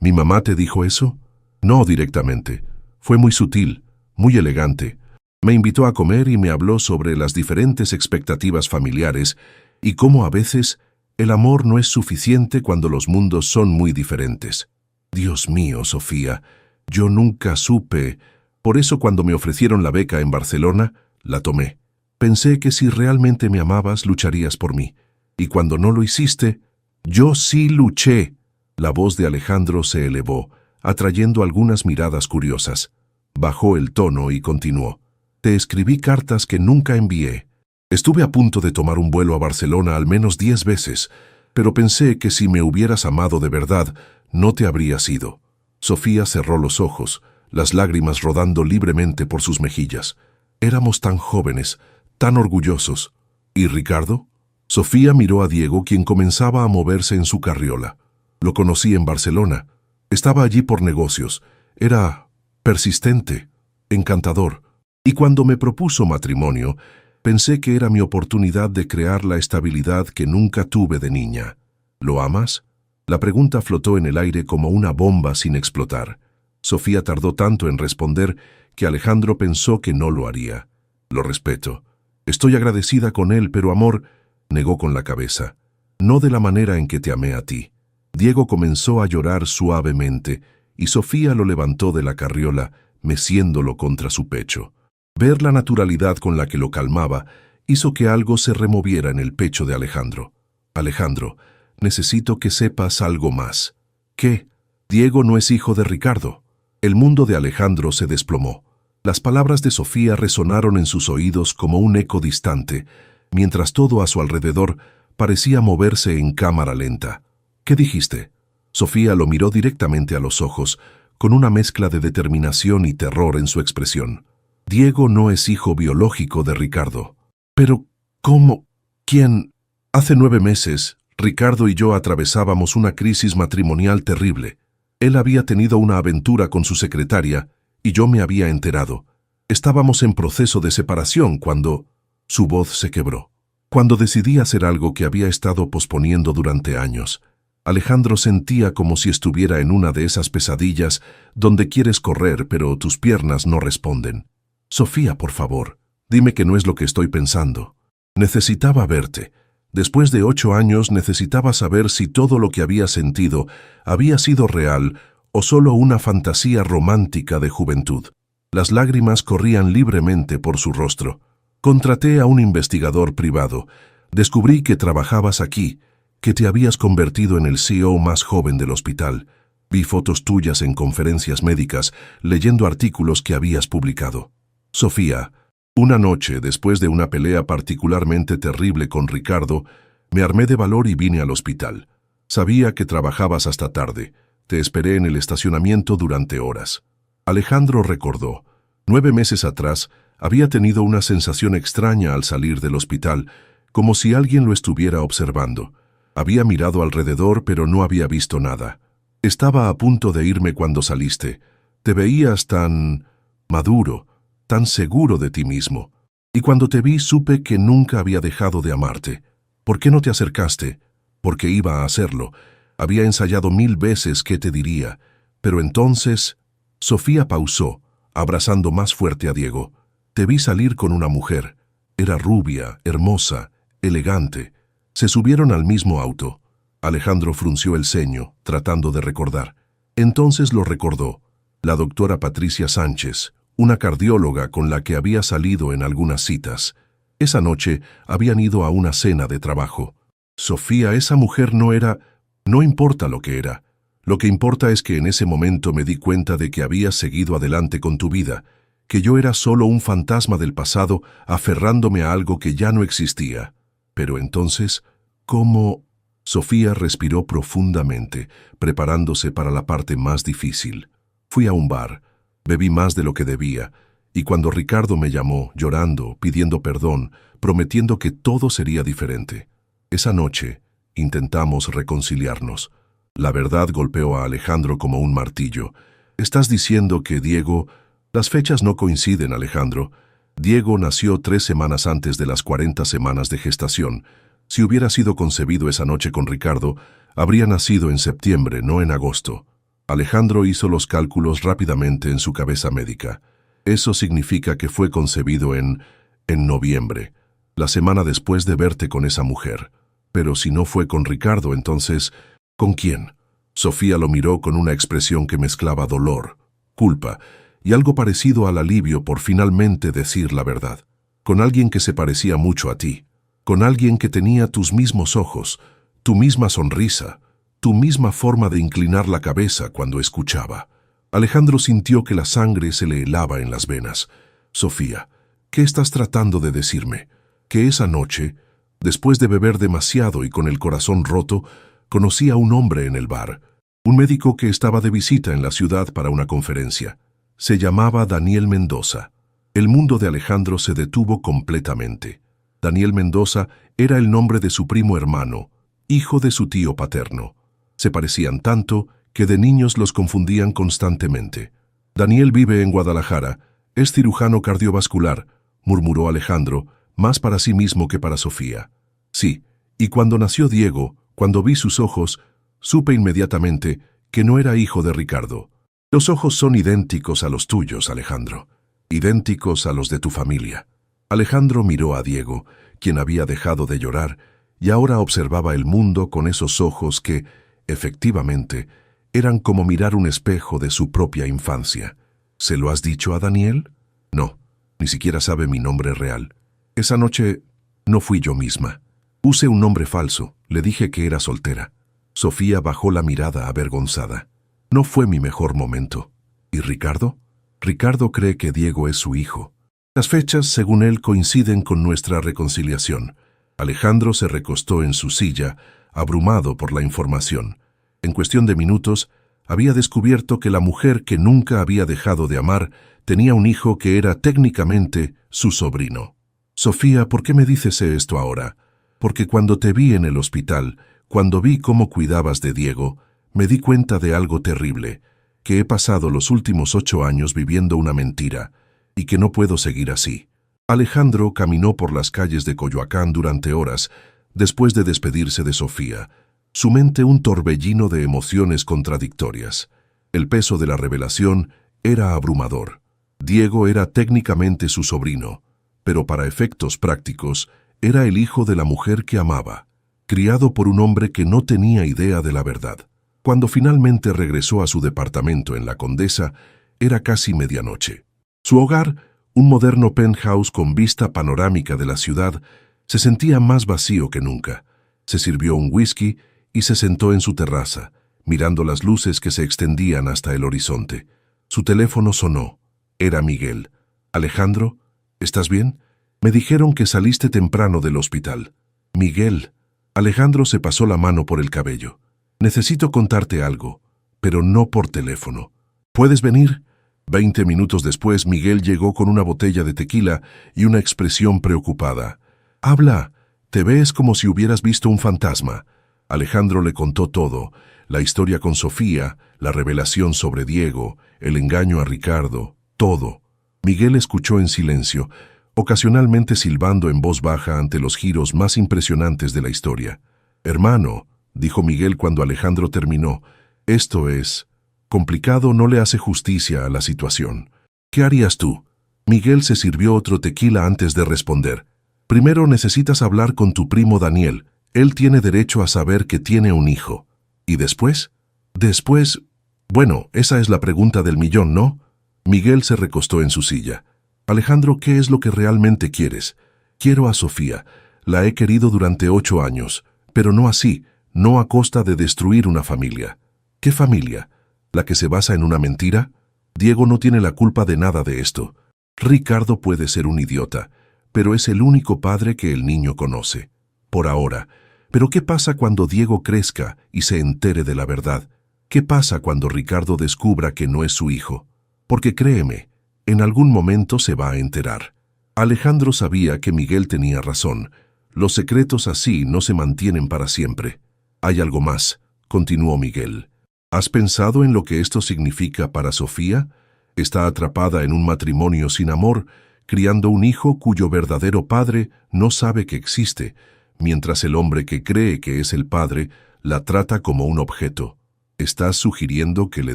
«¿Mi mamá te dijo eso?». «No directamente. Fue muy sutil, muy elegante. Me invitó a comer y me habló sobre las diferentes expectativas familiares y cómo a veces el amor no es suficiente cuando los mundos son muy diferentes». «Dios mío, Sofía, yo nunca supe. Por eso cuando me ofrecieron la beca en Barcelona, la tomé. Pensé que si realmente me amabas, lucharías por mí. Y cuando no lo hiciste, Yo sí luché. La voz de Alejandro se elevó, atrayendo algunas miradas curiosas. Bajó el tono y continuó. Te escribí cartas que nunca envié. Estuve a punto de tomar un vuelo a Barcelona al menos 10 veces, pero pensé que si me hubieras amado de verdad, no te habrías ido. Sofía cerró los ojos, las lágrimas rodando libremente por sus mejillas. Éramos tan jóvenes, tan orgullosos. ¿Y Ricardo? Sofía miró a Diego, quien comenzaba a moverse en su carriola. Lo conocí en Barcelona. Estaba allí por negocios. Era persistente, encantador. Y cuando me propuso matrimonio, pensé que era mi oportunidad de crear la estabilidad que nunca tuve de niña. ¿Lo amas? La pregunta flotó en el aire como una bomba sin explotar. Sofía tardó tanto en responder que Alejandro pensó que no lo haría. Lo respeto. Estoy agradecida con él, pero amor, negó con la cabeza. No de la manera en que te amé a ti. Diego comenzó a llorar suavemente y Sofía lo levantó de la carriola, meciéndolo contra su pecho. Ver la naturalidad con la que lo calmaba hizo que algo se removiera en el pecho de Alejandro. Alejandro, necesito que sepas algo más. ¿Qué? Diego no es hijo de Ricardo. El mundo de Alejandro se desplomó. Las palabras de Sofía resonaron en sus oídos como un eco distante, mientras todo a su alrededor parecía moverse en cámara lenta. ¿Qué dijiste? Sofía lo miró directamente a los ojos, con una mezcla de determinación y terror en su expresión. Diego no es hijo biológico de Ricardo. Pero, ¿cómo? ¿Quién? Hace 9 meses, Ricardo y yo atravesábamos una crisis matrimonial terrible. Él había tenido una aventura con su secretaria y yo me había enterado. Estábamos en proceso de separación cuando su voz se quebró. Cuando decidí hacer algo que había estado posponiendo durante años. Alejandro sentía como si estuviera en una de esas pesadillas donde quieres correr pero tus piernas no responden. Sofía, por favor, dime que no es lo que estoy pensando. Necesitaba verte. Después de 8 años necesitaba saber si todo lo que había sentido había sido real o solo una fantasía romántica de juventud. Las lágrimas corrían libremente por su rostro. Contraté a un investigador privado. Descubrí que trabajabas aquí, que te habías convertido en el CEO más joven del hospital. Vi fotos tuyas en conferencias médicas, leyendo artículos que habías publicado. Sofía, una noche, después de una pelea particularmente terrible con Ricardo, me armé de valor y vine al hospital. Sabía que trabajabas hasta tarde. Te esperé en el estacionamiento durante horas. Alejandro recordó. 9 meses atrás, había tenido una sensación extraña al salir del hospital, como si alguien lo estuviera observando. Había mirado alrededor, pero no había visto nada. Estaba a punto de irme cuando saliste. Te veías tan maduro, tan seguro de ti mismo. Y cuando te vi supe que nunca había dejado de amarte. ¿Por qué no te acercaste? Porque iba a hacerlo. Había ensayado 1000 veces qué te diría. Pero entonces... Sofía pausó, abrazando más fuerte a Diego. Te vi salir con una mujer. Era rubia, hermosa, elegante. Se subieron al mismo auto. Alejandro frunció el ceño, tratando de recordar. Entonces lo recordó. La doctora Patricia Sánchez, una cardióloga con la que había salido en algunas citas. Esa noche habían ido a una cena de trabajo. Sofía, esa mujer no era... No importa lo que era. Lo que importa es que en ese momento me di cuenta de que habías seguido adelante con tu vida, que yo era solo un fantasma del pasado aferrándome a algo que ya no existía. Pero entonces, ¿cómo? Sofía respiró profundamente, preparándose para la parte más difícil. Fui a un bar, bebí más de lo que debía, y cuando Ricardo me llamó, llorando, pidiendo perdón, prometiendo que todo sería diferente. Esa noche, intentamos reconciliarnos. La verdad golpeó a Alejandro como un martillo. Estás diciendo que Diego... Las fechas no coinciden, Alejandro. Diego nació 3 semanas antes de las 40 semanas de gestación. Si hubiera sido concebido esa noche con Ricardo, habría nacido en septiembre, no en agosto. Alejandro hizo los cálculos rápidamente en su cabeza médica. Eso significa que fue concebido en noviembre, la semana después de verte con esa mujer. Pero si no fue con Ricardo, entonces... ¿Con quién? Sofía lo miró con una expresión que mezclaba dolor, culpa y algo parecido al alivio por finalmente decir la verdad. Con alguien que se parecía mucho a ti, con alguien que tenía tus mismos ojos, tu misma sonrisa, tu misma forma de inclinar la cabeza cuando escuchaba. Alejandro sintió que la sangre se le helaba en las venas. Sofía, ¿qué estás tratando de decirme? Que esa noche, después de beber demasiado y con el corazón roto, conocí a un hombre en el bar, un médico que estaba de visita en la ciudad para una conferencia. Se llamaba Daniel Mendoza. El mundo de Alejandro se detuvo completamente. Daniel Mendoza era el nombre de su primo hermano, hijo de su tío paterno. Se parecían tanto que de niños los confundían constantemente. Daniel vive en Guadalajara, es cirujano cardiovascular, murmuró Alejandro, más para sí mismo que para Sofía. Sí, y cuando nació Diego, cuando vi sus ojos, supe inmediatamente que no era hijo de Ricardo. Los ojos son idénticos a los tuyos, Alejandro, idénticos a los de tu familia. Alejandro miró a Diego, quien había dejado de llorar, y ahora observaba el mundo con esos ojos que, efectivamente, eran como mirar un espejo de su propia infancia. ¿Se lo has dicho a Daniel? No, ni siquiera sabe mi nombre real. Esa noche no fui yo misma. Usé un nombre falso, le dije que era soltera. Sofía bajó la mirada avergonzada. No fue mi mejor momento. ¿Y Ricardo? Ricardo cree que Diego es su hijo. Las fechas, según él, coinciden con nuestra reconciliación. Alejandro se recostó en su silla, abrumado por la información. En cuestión de minutos, había descubierto que la mujer que nunca había dejado de amar tenía un hijo que era técnicamente su sobrino. Sofía, ¿por qué me dices esto ahora? Porque cuando te vi en el hospital, cuando vi cómo cuidabas de Diego, me di cuenta de algo terrible, que he pasado los últimos 8 años viviendo una mentira, y que no puedo seguir así. Alejandro caminó por las calles de Coyoacán durante horas, después de despedirse de Sofía, su mente un torbellino de emociones contradictorias. El peso de la revelación era abrumador. Diego era técnicamente su sobrino, pero para efectos prácticos era el hijo de la mujer que amaba, criado por un hombre que no tenía idea de la verdad. Cuando finalmente regresó a su departamento en La Condesa, era casi medianoche. Su hogar, un moderno penthouse con vista panorámica de la ciudad, se sentía más vacío que nunca. Se sirvió un whisky y se sentó en su terraza, mirando las luces que se extendían hasta el horizonte. Su teléfono sonó. Era Miguel. «Alejandro, ¿estás bien? Me dijeron que saliste temprano del hospital». «Miguel». Alejandro se pasó la mano por el cabello. «Necesito contarte algo, pero no por teléfono. ¿Puedes venir?» 20 minutos después, Miguel llegó con una botella de tequila y una expresión preocupada. «Habla, te ves como si hubieras visto un fantasma». Alejandro le contó todo, la historia con Sofía, la revelación sobre Diego, el engaño a Ricardo, todo. Miguel escuchó en silencio, ocasionalmente silbando en voz baja ante los giros más impresionantes de la historia. «Hermano», dijo Miguel cuando Alejandro terminó, «esto es complicado, no le hace justicia a la situación. ¿Qué harías tú?» Miguel se sirvió otro tequila antes de responder. «Primero necesitas hablar con tu primo Daniel. Él tiene derecho a saber que tiene un hijo. ¿Y después?» «Después...» «Bueno, esa es la pregunta del millón, ¿no?» Miguel se recostó en su silla. «Alejandro, ¿qué es lo que realmente quieres?» «Quiero a Sofía. La he querido durante 8 años, pero no así, no a costa de destruir una familia». «¿Qué familia? ¿La que se basa en una mentira?» «Diego no tiene la culpa de nada de esto. Ricardo puede ser un idiota, pero es el único padre que el niño conoce. Por ahora. Pero ¿qué pasa cuando Diego crezca y se entere de la verdad? ¿Qué pasa cuando Ricardo descubra que no es su hijo? Porque créeme, en algún momento se va a enterar». Alejandro sabía que Miguel tenía razón. Los secretos así no se mantienen para siempre. «Hay algo más», continuó Miguel. «¿Has pensado en lo que esto significa para Sofía? Está atrapada en un matrimonio sin amor, criando un hijo cuyo verdadero padre no sabe que existe, mientras el hombre que cree que es el padre la trata como un objeto. ¿Estás sugiriendo que le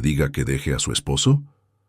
diga que deje a su esposo?»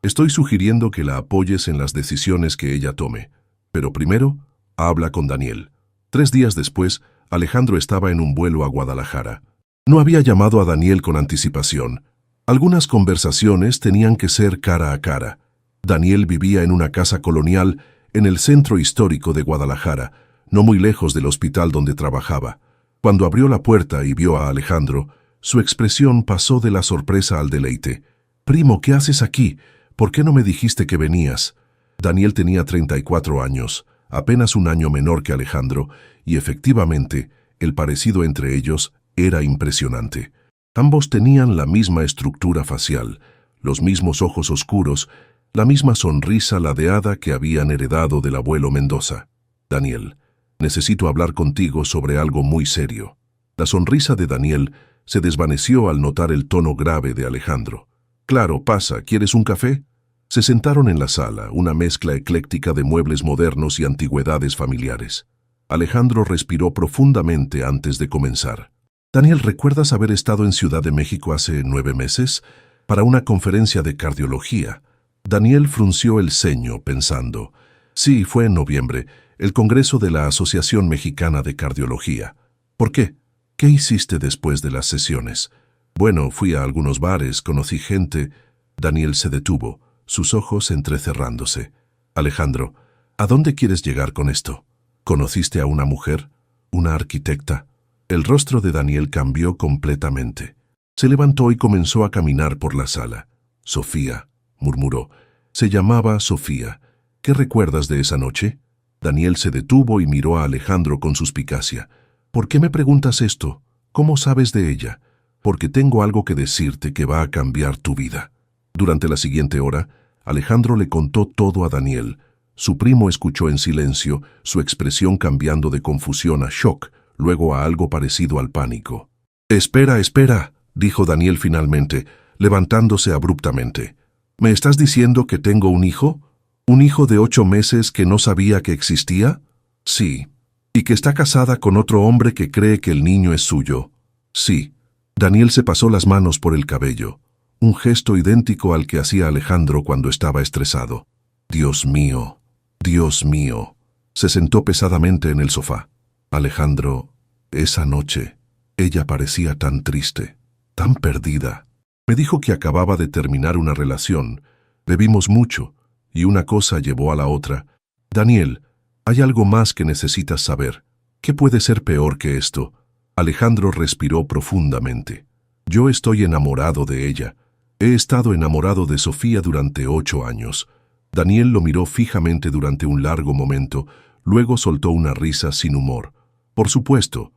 «Estoy sugiriendo que la apoyes en las decisiones que ella tome. Pero primero, habla con Daniel». 3 días después, Alejandro estaba en un vuelo a Guadalajara. No había llamado a Daniel con anticipación. Algunas conversaciones tenían que ser cara a cara. Daniel vivía en una casa colonial en el centro histórico de Guadalajara, no muy lejos del hospital donde trabajaba. Cuando abrió la puerta y vio a Alejandro, su expresión pasó de la sorpresa al deleite. «Primo, ¿qué haces aquí? ¿Por qué no me dijiste que venías?» Daniel tenía 34 años, apenas un año menor que Alejandro, y efectivamente, el parecido entre ellos era impresionante. Ambos tenían la misma estructura facial, los mismos ojos oscuros, la misma sonrisa ladeada que habían heredado del abuelo Mendoza. «Daniel, necesito hablar contigo sobre algo muy serio». La sonrisa de Daniel se desvaneció al notar el tono grave de Alejandro. «Claro, pasa, ¿quieres un café?» Se sentaron en la sala, una mezcla ecléctica de muebles modernos y antigüedades familiares. Alejandro respiró profundamente antes de comenzar. «Daniel, ¿recuerdas haber estado en Ciudad de México hace 9 meses? Para una conferencia de cardiología». Daniel frunció el ceño, pensando. «Sí, fue en noviembre, el Congreso de la Asociación Mexicana de Cardiología». «¿Por qué? ¿Qué hiciste después de las sesiones?» «Bueno, fui a algunos bares, conocí gente». Daniel se detuvo, sus ojos entrecerrándose. «Alejandro, ¿a dónde quieres llegar con esto? ¿Conociste a una mujer? ¿Una arquitecta?» El rostro de Daniel cambió completamente. Se levantó y comenzó a caminar por la sala. «Sofía», murmuró. «Se llamaba Sofía. ¿Qué recuerdas de esa noche?» Daniel se detuvo y miró a Alejandro con suspicacia. «¿Por qué me preguntas esto? ¿Cómo sabes de ella?» «Porque tengo algo que decirte que va a cambiar tu vida». Durante la siguiente hora, Alejandro le contó todo a Daniel. Su primo escuchó en silencio, su expresión cambiando de confusión a shock, luego a algo parecido al pánico. «Espera, espera», dijo Daniel finalmente, levantándose abruptamente. «¿Me estás diciendo que tengo un hijo? ¿Un hijo de 8 meses que no sabía que existía?» «Sí». «¿Y que está casada con otro hombre que cree que el niño es suyo?» «Sí». Daniel se pasó las manos por el cabello, un gesto idéntico al que hacía Alejandro cuando estaba estresado. «Dios mío, Dios mío». Se sentó pesadamente en el sofá. «Alejandro, esa noche, ella parecía tan triste, tan perdida. Me dijo que acababa de terminar una relación. Bebimos mucho, y una cosa llevó a la otra. Daniel, hay algo más que necesitas saber. ¿Qué puede ser peor que esto?» Alejandro respiró profundamente. «Yo estoy enamorado de ella. He estado enamorado de Sofía durante 8 años». Daniel lo miró fijamente durante un largo momento, luego soltó una risa sin humor. Por supuesto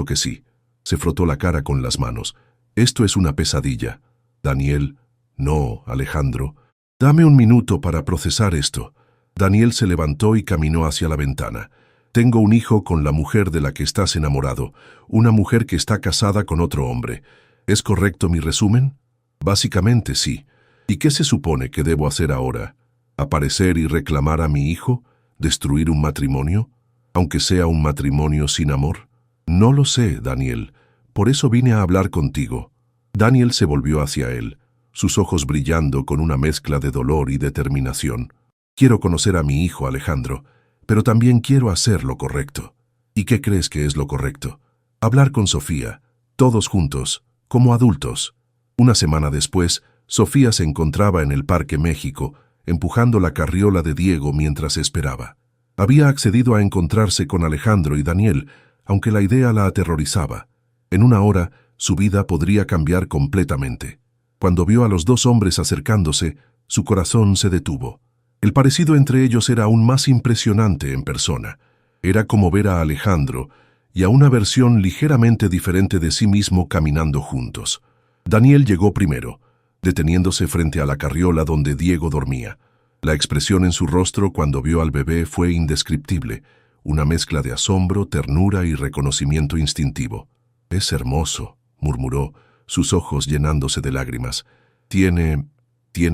que sí». Se frotó la cara con las manos. «Esto es una pesadilla». «Daniel». «No, Alejandro. Dame un minuto para procesar esto». Daniel se levantó y caminó hacia la ventana. «Tengo un hijo con la mujer de la que estás enamorado, una mujer que está casada con otro hombre. ¿Es correcto mi resumen?» «Básicamente sí. ¿Y qué se supone que debo hacer ahora? ¿Aparecer y reclamar a mi hijo? ¿Destruir un matrimonio? Aunque sea un matrimonio sin amor?» «No lo sé, Daniel. Por eso vine a hablar contigo». Daniel se volvió hacia él, sus ojos brillando con una mezcla de dolor y determinación. «Quiero conocer a mi hijo, Alejandro, pero también quiero hacer lo correcto». «¿Y qué crees que es lo correcto?» «Hablar con Sofía, todos juntos, como adultos». Una semana después, Sofía se encontraba en el Parque México, empujando la carriola de Diego mientras esperaba. Había accedido a encontrarse con Alejandro y Daniel, aunque la idea la aterrorizaba. En una hora, su vida podría cambiar completamente. Cuando vio a los 2 hombres acercándose, su corazón se detuvo. El parecido entre ellos era aún más impresionante en persona. Era como ver a Alejandro y a una versión ligeramente diferente de sí mismo caminando juntos. Daniel llegó primero, deteniéndose frente a la carriola donde Diego dormía. La expresión en su rostro cuando vio al bebé fue indescriptible, una mezcla de asombro, ternura y reconocimiento instintivo. «Es hermoso», murmuró, sus ojos llenándose de lágrimas. Tiene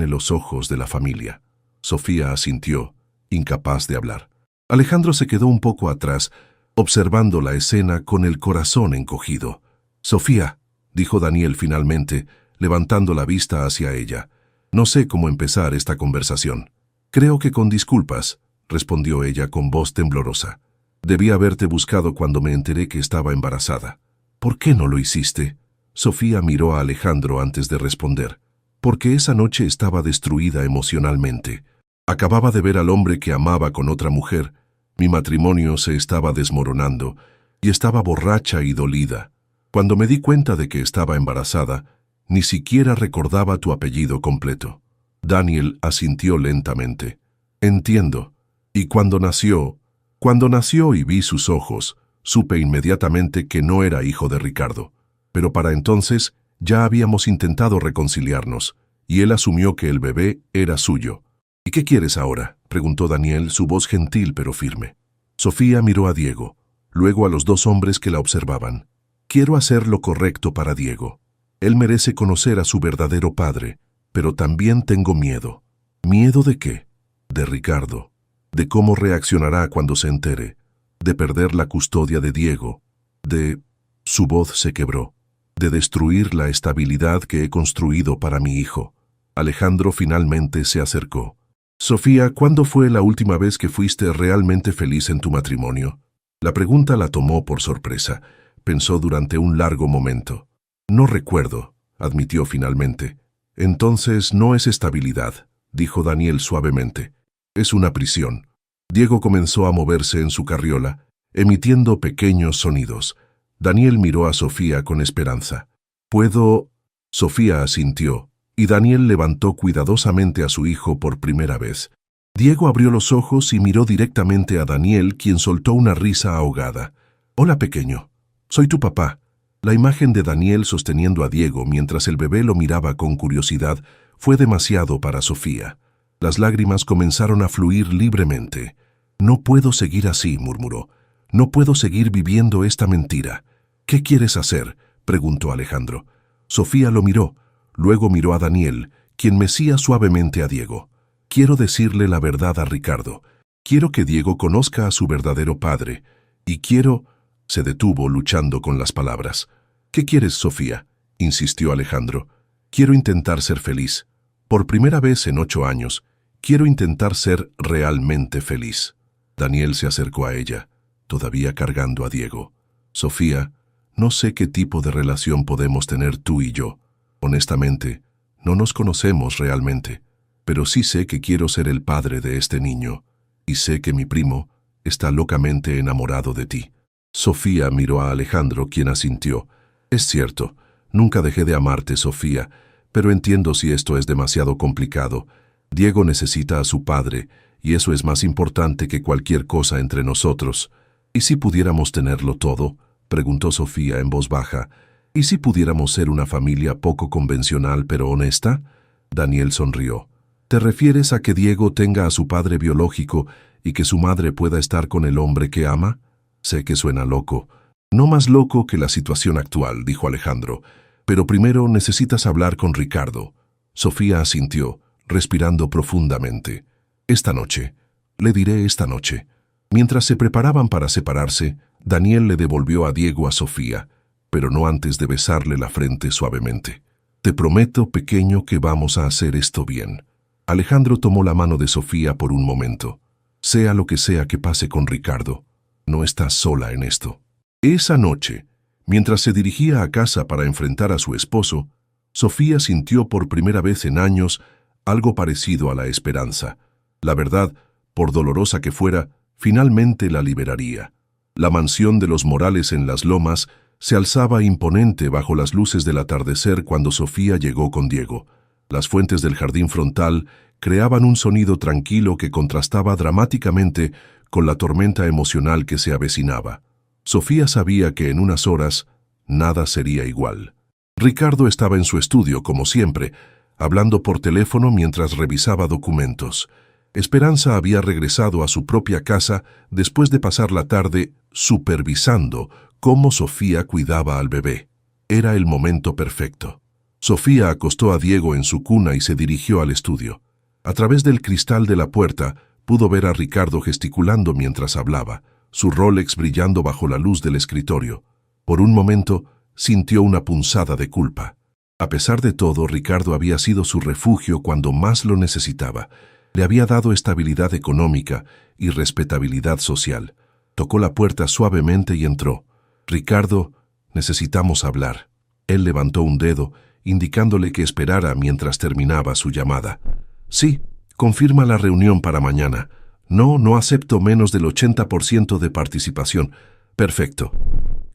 los ojos de la familia». Sofía asintió, incapaz de hablar. Alejandro se quedó un poco atrás, observando la escena con el corazón encogido. «Sofía», dijo Daniel finalmente, levantando la vista hacia ella. «No sé cómo empezar esta conversación». «Creo que con disculpas», respondió ella con voz temblorosa. «Debí haberte buscado cuando me enteré que estaba embarazada». «¿Por qué no lo hiciste?» Sofía miró a Alejandro antes de responder. «Porque esa noche estaba destruida emocionalmente. Acababa de ver al hombre que amaba con otra mujer. Mi matrimonio se estaba desmoronando. y estaba borracha y dolida. Cuando me di cuenta de que estaba embarazada, ni siquiera recordaba tu apellido completo. Daniel asintió lentamente. Entiendo. Y cuando nació y vi sus ojos, supe inmediatamente que no era hijo de Ricardo. Pero para entonces ya habíamos intentado reconciliarnos, y él asumió que el bebé era suyo. ¿Y qué quieres ahora?, preguntó Daniel, su voz gentil pero firme. Sofía miró a Diego, luego a los dos hombres que la observaban. Quiero hacer lo correcto para Diego. Él merece conocer a su verdadero padre, pero también tengo miedo. ¿Miedo de qué? De Ricardo, de cómo reaccionará cuando se entere, de perder la custodia de Diego, de... Su voz se quebró. De destruir la estabilidad que he construido para mi hijo. Alejandro finalmente se acercó. Sofía, ¿cuándo fue la última vez que fuiste realmente feliz en tu matrimonio? La pregunta la tomó por sorpresa. Pensó durante un largo momento. No recuerdo, admitió finalmente. Entonces no es estabilidad, dijo Daniel suavemente. Es una prisión. Diego comenzó a moverse en su carriola, emitiendo pequeños sonidos. Daniel miró a Sofía con esperanza. ¿Puedo...? Sofía asintió, y Daniel levantó cuidadosamente a su hijo por primera vez. Diego abrió los ojos y miró directamente a Daniel, quien soltó una risa ahogada. «Hola, pequeño. Soy tu papá». La imagen de Daniel sosteniendo a Diego mientras el bebé lo miraba con curiosidad fue demasiado para Sofía. Las lágrimas comenzaron a fluir libremente. «No puedo seguir así», murmuró. «No puedo seguir viviendo esta mentira». «¿Qué quieres hacer?», preguntó Alejandro. Sofía lo miró, luego miró a Daniel, quien mecía suavemente a Diego. «Quiero decirle la verdad a Ricardo. Quiero que Diego conozca a su verdadero padre. Y quiero...» Se detuvo luchando con las palabras. «¿Qué quieres, Sofía?», insistió Alejandro. «Quiero intentar ser feliz. Por primera vez en 8 años, quiero intentar ser realmente feliz». Daniel se acercó a ella, todavía cargando a Diego. «Sofía, no sé qué tipo de relación podemos tener tú y yo. Honestamente, no nos conocemos realmente, pero sí sé que quiero ser el padre de este niño, y sé que mi primo está locamente enamorado de ti». Sofía miró a Alejandro, quien asintió. «Es cierto, nunca dejé de amarte, Sofía, pero entiendo si esto es demasiado complicado. Diego necesita a su padre, y eso es más importante que cualquier cosa entre nosotros. ¿Y si pudiéramos tenerlo todo?», preguntó Sofía en voz baja. «¿Y si pudiéramos ser una familia poco convencional pero honesta?». Daniel sonrió. «¿Te refieres a que Diego tenga a su padre biológico y que su madre pueda estar con el hombre que ama? Sé que suena loco». «No más loco que la situación actual», dijo Alejandro. «Pero primero necesitas hablar con Ricardo». Sofía asintió, respirando profundamente. «Esta noche. Le diré esta noche». Mientras se preparaban para separarse, Daniel le devolvió a Diego a Sofía, pero no antes de besarle la frente suavemente. «Te prometo, pequeño, que vamos a hacer esto bien». Alejandro tomó la mano de Sofía por un momento. «Sea lo que sea que pase con Ricardo, no estás sola en esto». Esa noche, mientras se dirigía a casa para enfrentar a su esposo, Sofía sintió por primera vez en años algo parecido a la esperanza. La verdad, por dolorosa que fuera, finalmente la liberaría. La mansión de los Morales en Las Lomas se alzaba imponente bajo las luces del atardecer cuando Sofía llegó con Diego. Las fuentes del jardín frontal creaban un sonido tranquilo que contrastaba dramáticamente con la tormenta emocional que se avecinaba. Sofía sabía que en unas horas nada sería igual. Ricardo estaba en su estudio, como siempre, hablando por teléfono mientras revisaba documentos. Esperanza había regresado a su propia casa después de pasar la tarde supervisando cómo Sofía cuidaba al bebé. Era el momento perfecto. Sofía acostó a Diego en su cuna y se dirigió al estudio. A través del cristal de la puerta pudo ver a Ricardo gesticulando mientras hablaba, su Rolex brillando bajo la luz del escritorio. Por un momento sintió una punzada de culpa. A pesar de todo, Ricardo había sido su refugio cuando más lo necesitaba. Le había dado estabilidad económica y respetabilidad social. Tocó la puerta suavemente y entró. «Ricardo, necesitamos hablar». Él levantó un dedo, indicándole que esperara mientras terminaba su llamada. «Sí, confirma la reunión para mañana. No acepto menos del 80% de participación. Perfecto.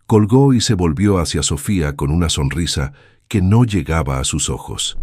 Colgó y se volvió hacia Sofía con una sonrisa que no llegaba a sus ojos.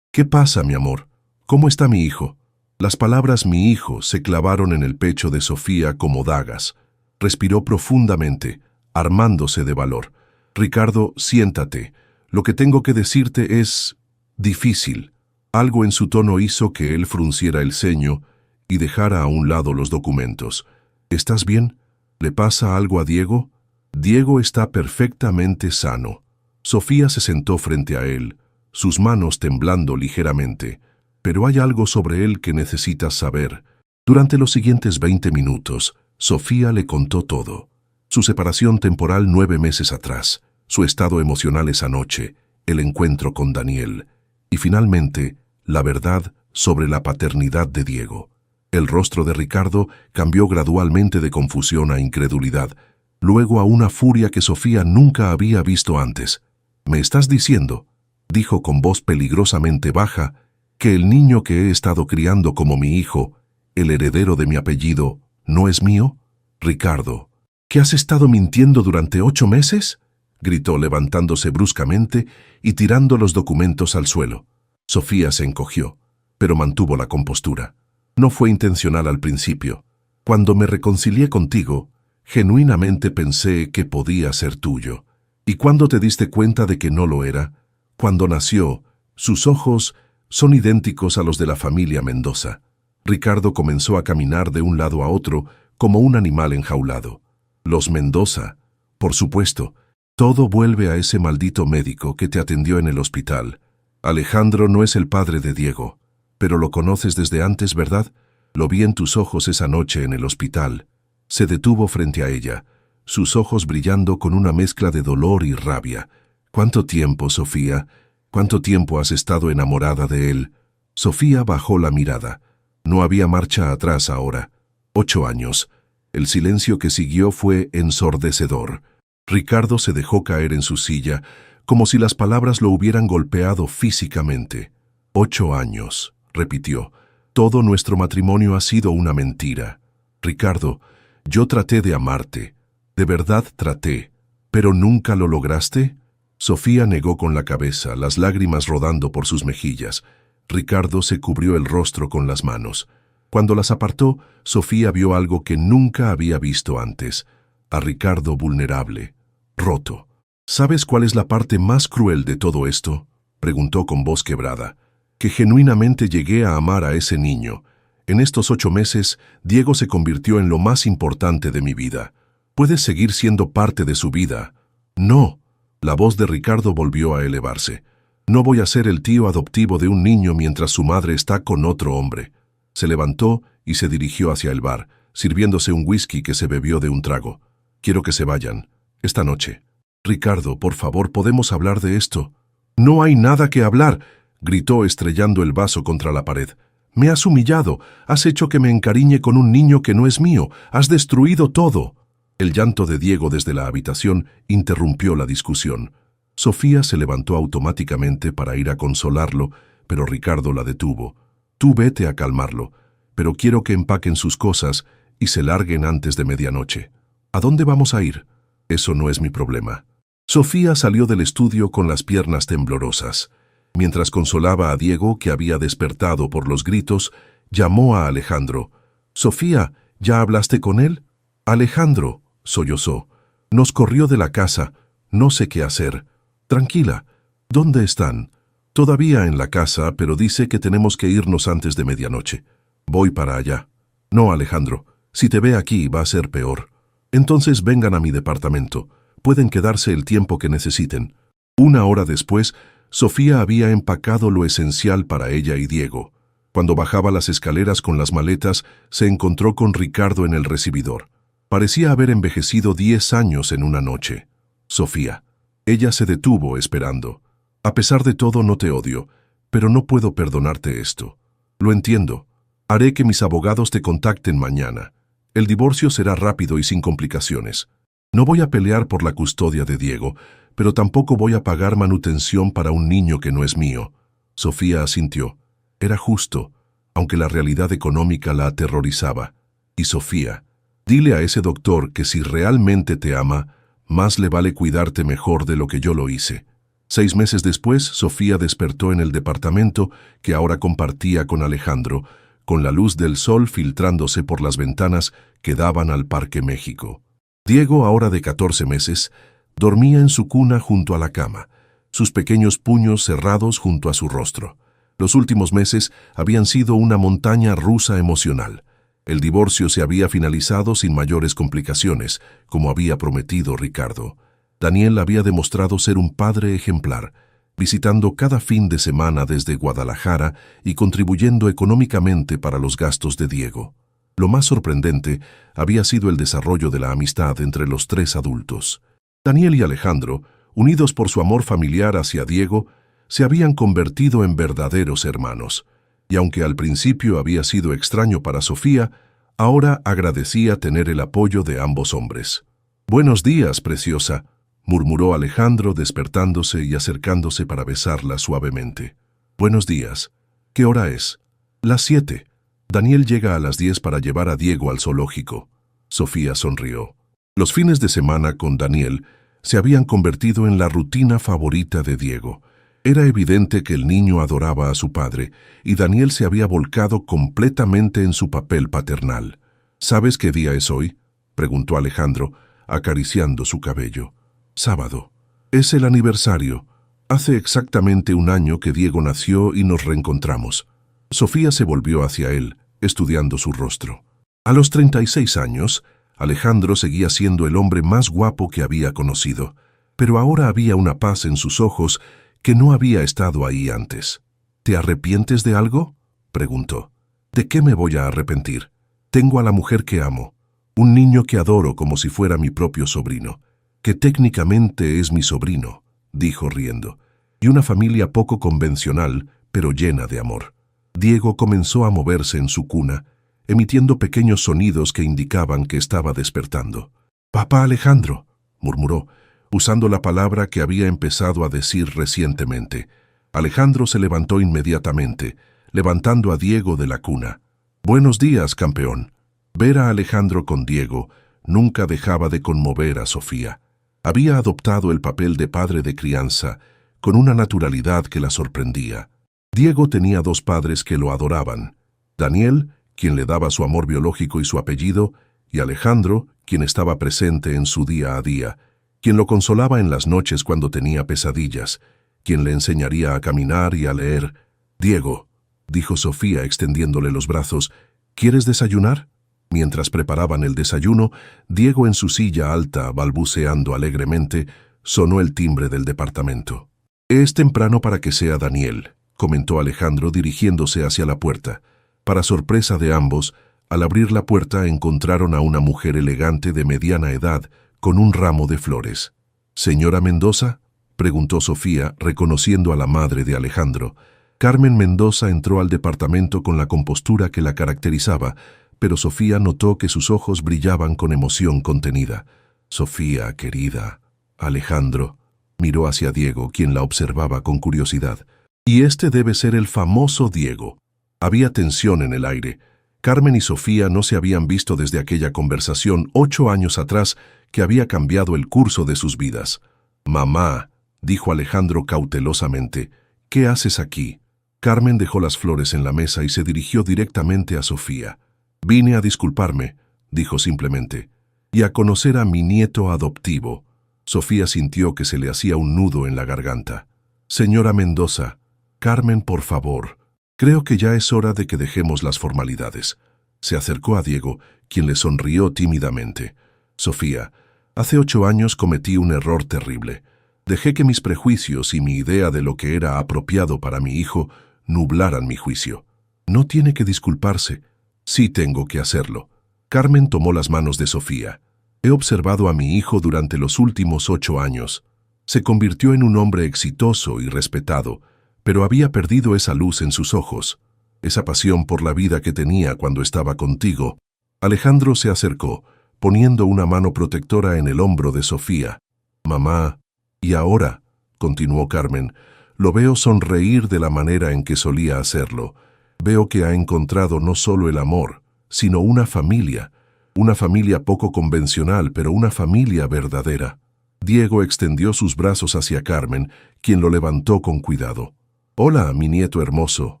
¿Qué pasa, mi amor? ¿Cómo está mi hijo? Las palabras mi hijo se clavaron en el pecho de Sofía como dagas. Respiró profundamente, armándose de valor. Ricardo, siéntate. Lo que tengo que decirte es difícil. Algo en su tono hizo que él frunciera el ceño y dejara a un lado los documentos. ¿Estás bien? ¿Le pasa algo a Diego? Diego está perfectamente sano. Sofía se sentó frente a él, sus manos temblando ligeramente. Pero hay algo sobre él que necesitas saber. Durante los siguientes 20 minutos, Sofía le contó todo. Su separación temporal 9 meses atrás, su estado emocional esa noche, el encuentro con Daniel y finalmente, la verdad sobre la paternidad de Diego. El rostro de Ricardo cambió gradualmente de confusión a incredulidad, luego a una furia que Sofía nunca había visto antes. «¿Me estás diciendo?», dijo con voz peligrosamente baja, «que el niño que he estado criando como mi hijo, el heredero de mi apellido, no es mío? Ricardo, ¿que has estado mintiendo durante 8 meses?» gritó levantándose bruscamente y tirando los documentos al suelo. Sofía se encogió, pero mantuvo la compostura. «No fue intencional al principio. Cuando me reconcilié contigo, genuinamente pensé que podía ser tuyo. ¿Y cuándo te diste cuenta de que no lo era? Cuando nació, sus ojos son idénticos a los de la familia Mendoza». Ricardo comenzó a caminar de un lado a otro como un animal enjaulado. «Los Mendoza, por supuesto. Todo vuelve a ese maldito médico que te atendió en el hospital. Alejandro no es el padre de Diego, pero lo conoces desde antes, ¿verdad? Lo vi en tus ojos esa noche en el hospital». Se detuvo frente a ella, sus ojos brillando con una mezcla de dolor y rabia. «¿Cuánto tiempo, Sofía? ¿Cuánto tiempo has estado enamorada de él?» Sofía bajó la mirada. No había marcha atrás ahora. 8 años. El silencio que siguió fue ensordecedor. Ricardo se dejó caer en su silla, como si las palabras lo hubieran golpeado físicamente. 8 años, repitió. Todo nuestro matrimonio ha sido una mentira. Ricardo, yo traté de amarte. De verdad traté. ¿Pero nunca lo lograste? Sofía negó con la cabeza, las lágrimas rodando por sus mejillas. Ricardo se cubrió el rostro con las manos. Cuando las apartó, Sofía vio algo que nunca había visto antes. A Ricardo vulnerable, roto. «¿Sabes cuál es la parte más cruel de todo esto?», preguntó con voz quebrada. «Que genuinamente llegué a amar a ese niño. En estos 8 meses, Diego se convirtió en lo más importante de mi vida. Puedes seguir siendo parte de su vida». «No». La voz de Ricardo volvió a elevarse. «No voy a ser el tío adoptivo de un niño mientras su madre está con otro hombre». Se levantó y se dirigió hacia el bar, sirviéndose un whisky que se bebió de un trago. «Quiero que se vayan. Esta noche». «Ricardo, por favor, ¿podemos hablar de esto?» «No hay nada que hablar», gritó estrellando el vaso contra la pared. «Me has humillado, has hecho que me encariñe con un niño que no es mío, has destruido todo». El llanto de Diego desde la habitación interrumpió la discusión. Sofía se levantó automáticamente para ir a consolarlo, pero Ricardo la detuvo. «Tú vete a calmarlo, pero quiero que empaquen sus cosas y se larguen antes de medianoche». «¿A dónde vamos a ir?» «Eso no es mi problema». Sofía salió del estudio con las piernas temblorosas. Mientras consolaba a Diego, que había despertado por los gritos, llamó a Alejandro. «Sofía, ¿ya hablaste con él?» «Alejandro», sollozó. «Nos corrió de la casa. No sé qué hacer». «Tranquila. ¿Dónde están?» «Todavía en la casa, pero dice que tenemos que irnos antes de medianoche». «Voy para allá». «No, Alejandro. Si te ve aquí, va a ser peor». «Entonces vengan a mi departamento. Pueden quedarse el tiempo que necesiten». 1 hora después, Sofía había empacado lo esencial para ella y Diego. Cuando bajaba las escaleras con las maletas, se encontró con Ricardo en el recibidor. Parecía haber envejecido 10 años en una noche. «Sofía». Ella se detuvo esperando. «A pesar de todo, no te odio, pero no puedo perdonarte esto». «Lo entiendo. Haré que mis abogados te contacten mañana. El divorcio será rápido y sin complicaciones. No voy a pelear por la custodia de Diego, pero tampoco voy a pagar manutención para un niño que no es mío». Sofía asintió. Era justo, aunque la realidad económica la aterrorizaba. Y Sofía, Dile a ese doctor que si realmente te ama, más le vale cuidarte mejor de lo que yo lo hice. 6 meses después, Sofía despertó en el departamento que ahora compartía con Alejandro, con la luz del sol filtrándose por las ventanas que daban al Parque México. Diego, ahora de 14 meses, dormía en su cuna junto a la cama, sus pequeños puños cerrados junto a su rostro. Los últimos meses habían sido una montaña rusa emocional. El divorcio se había finalizado sin mayores complicaciones, como había prometido Ricardo. Daniel había demostrado ser un padre ejemplar, visitando cada fin de semana desde Guadalajara y contribuyendo económicamente para los gastos de Diego. Lo más sorprendente había sido el desarrollo de la amistad entre los 3 adultos. Daniel y Alejandro, unidos por su amor familiar hacia Diego, se habían convertido en verdaderos hermanos, y aunque al principio había sido extraño para Sofía, ahora agradecía tener el apoyo de ambos hombres. «Buenos días, preciosa», murmuró Alejandro despertándose y acercándose para besarla suavemente. «Buenos días. ¿Qué hora es?» «Las 7. Daniel llega a las 10 para llevar a Diego al zoológico». Sofía sonrió. Los fines de semana con Daniel se habían convertido en la rutina favorita de Diego. Era evidente que el niño adoraba a su padre, y Daniel se había volcado completamente en su papel paternal. «¿Sabes qué día es hoy?», preguntó Alejandro, acariciando su cabello. «Sábado. Es el aniversario. Hace exactamente 1 año que Diego nació y nos reencontramos». Sofía se volvió hacia él, estudiando su rostro. A los 36 años, Alejandro seguía siendo el hombre más guapo que había conocido, pero ahora había una paz en sus ojos que no había estado ahí antes. «¿Te arrepientes de algo?», preguntó. «¿De qué me voy a arrepentir? Tengo a la mujer que amo, un niño que adoro como si fuera mi propio sobrino, que técnicamente es mi sobrino», dijo riendo, «y una familia poco convencional, pero llena de amor». Diego comenzó a moverse en su cuna, emitiendo pequeños sonidos que indicaban que estaba despertando. «Papá Alejandro», murmuró, usando la palabra que había empezado a decir recientemente. Alejandro se levantó inmediatamente, levantando a Diego de la cuna. «Buenos días, campeón». Ver a Alejandro con Diego nunca dejaba de conmover a Sofía. Había adoptado el papel de padre de crianza con una naturalidad que la sorprendía. Diego tenía 2 padres que lo adoraban: Daniel, quien le daba su amor biológico y su apellido, y Alejandro, quien estaba presente en su día a día, quien lo consolaba en las noches cuando tenía pesadillas, quien le enseñaría a caminar y a leer. «Diego», dijo Sofía extendiéndole los brazos, «¿quieres desayunar?». Mientras preparaban el desayuno, Diego en su silla alta, balbuceando alegremente, sonó el timbre del departamento. «Es temprano para que sea Daniel», comentó Alejandro dirigiéndose hacia la puerta. Para sorpresa de ambos, al abrir la puerta encontraron a una mujer elegante de mediana edad con un ramo de flores. «¿Señora Mendoza?», preguntó Sofía, reconociendo a la madre de Alejandro. Carmen Mendoza entró al departamento con la compostura que la caracterizaba, pero Sofía notó que sus ojos brillaban con emoción contenida. «Sofía, querida». Alejandro miró hacia Diego, quien la observaba con curiosidad. «Y este debe ser el famoso Diego». Había tensión en el aire. Carmen y Sofía no se habían visto desde aquella conversación 8 años atrás que había cambiado el curso de sus vidas. «Mamá», dijo Alejandro cautelosamente, «¿qué haces aquí?». Carmen dejó las flores en la mesa y se dirigió directamente a Sofía. «Vine a disculparme», dijo simplemente, «y a conocer a mi nieto adoptivo». Sofía sintió que se le hacía un nudo en la garganta. «Señora Mendoza, Carmen, por favor, creo que ya es hora de que dejemos las formalidades». Se acercó a Diego, quien le sonrió tímidamente. «Sofía, hace 8 años cometí un error terrible. Dejé que mis prejuicios y mi idea de lo que era apropiado para mi hijo nublaran mi juicio. No tiene que disculparse». «Sí tengo que hacerlo». Carmen tomó las manos de Sofía. «He observado a mi hijo durante los últimos 8 años. Se convirtió en un hombre exitoso y respetado, pero había perdido esa luz en sus ojos, esa pasión por la vida que tenía cuando estaba contigo». Alejandro se acercó, poniendo una mano protectora en el hombro de Sofía. «Mamá, y ahora», continuó Carmen, «lo veo sonreír de la manera en que solía hacerlo. Veo que ha encontrado no solo el amor, sino una familia, Una familia poco convencional, pero una familia verdadera. Diego extendió sus brazos hacia Carmen, quien lo levantó con cuidado. «Hola, mi nieto hermoso»,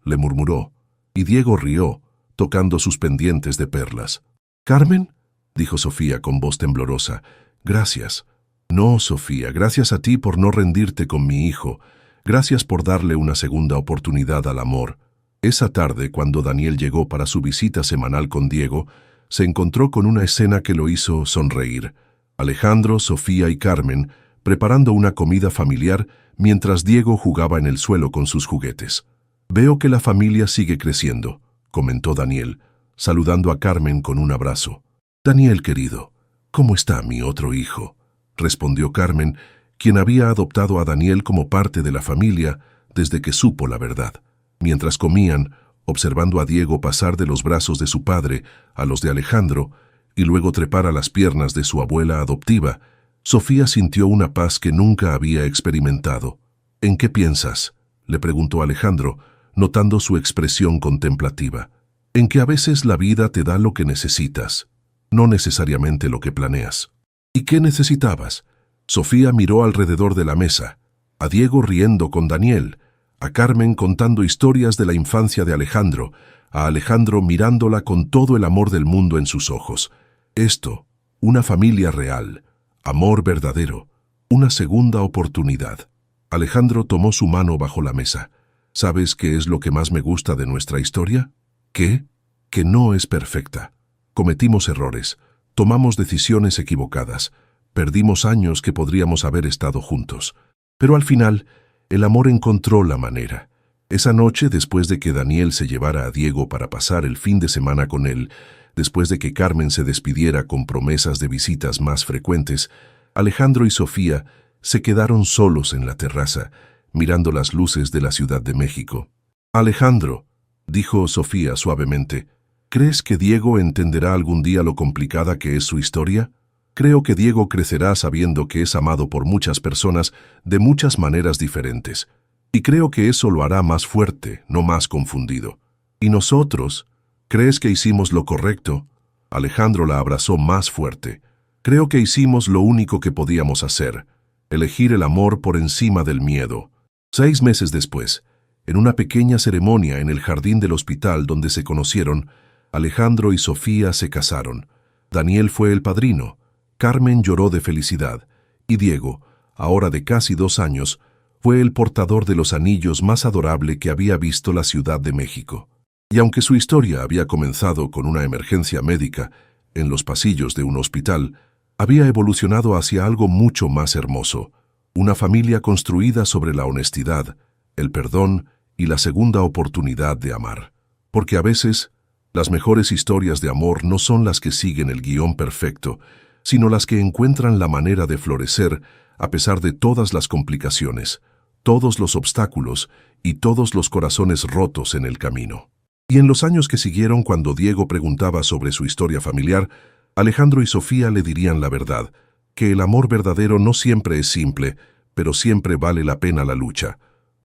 le murmuró, y Diego rió, tocando sus pendientes de perlas. «¿Carmen?», dijo Sofía con voz temblorosa. «Gracias». «No, Sofía, gracias a ti por no rendirte con mi hijo. Gracias por darle una segunda oportunidad al amor». Esa tarde, cuando Daniel llegó para su visita semanal con Diego, se encontró con una escena que lo hizo sonreír. Alejandro, Sofía y Carmen preparando una comida familiar mientras Diego jugaba en el suelo con sus juguetes. «Veo que la familia sigue creciendo», comentó Daniel, saludando a Carmen con un abrazo. «Daniel, querido, ¿cómo está mi otro hijo?», respondió Carmen, quien había adoptado a Daniel como parte de la familia desde que supo la verdad. Mientras comían, observando a Diego pasar de los brazos de su padre a los de Alejandro y luego trepar a las piernas de su abuela adoptiva, Sofía sintió una paz que nunca había experimentado. «¿En qué piensas?», le preguntó Alejandro, notando su expresión contemplativa. «En que a veces la vida te da lo que necesitas, no necesariamente lo que planeas». «¿Y qué necesitabas?». Sofía miró alrededor de la mesa, a Diego riendo con Daniel, a Carmen contando historias de la infancia de Alejandro, a Alejandro mirándola con todo el amor del mundo en sus ojos. Esto, una familia real, amor verdadero, una segunda oportunidad. Alejandro tomó su mano bajo la mesa. «¿Sabes qué es lo que más me gusta de nuestra historia?». «¿Qué?». «Que no es perfecta. Cometimos errores, tomamos decisiones equivocadas, perdimos años que podríamos haber estado juntos. Pero al final, el amor encontró la manera». Esa noche, después de que Daniel se llevara a Diego para pasar el fin de semana con él, después de que Carmen se despidiera con promesas de visitas más frecuentes, Alejandro y Sofía se quedaron solos en la terraza, mirando las luces de la Ciudad de México. «Alejandro», dijo Sofía suavemente, «¿crees que Diego entenderá algún día lo complicada que es su historia? Creo que Diego crecerá sabiendo que es amado por muchas personas de muchas maneras diferentes. Y creo que eso lo hará más fuerte, no más confundido. ¿Y nosotros? ¿Crees que hicimos lo correcto?». Alejandro la abrazó más fuerte. «Creo que hicimos lo único que podíamos hacer, elegir el amor por encima del miedo». 6 meses después, en una pequeña ceremonia en el jardín del hospital donde se conocieron, Alejandro y Sofía se casaron. Daniel fue el padrino, Carmen lloró de felicidad, y Diego, ahora de casi 2 años, fue el portador de los anillos más adorable que había visto la Ciudad de México. Y aunque su historia había comenzado con una emergencia médica en los pasillos de un hospital, había evolucionado hacia algo mucho más hermoso, una familia construida sobre la honestidad, el perdón y la segunda oportunidad de amar. Porque a veces, las mejores historias de amor no son las que siguen el guión perfecto, sino las que encuentran la manera de florecer a pesar de todas las complicaciones, todos los obstáculos y todos los corazones rotos en el camino. Y en los años que siguieron, cuando Diego preguntaba sobre su historia familiar, Alejandro y Sofía le dirían la verdad, que el amor verdadero no siempre es simple, pero siempre vale la pena la lucha.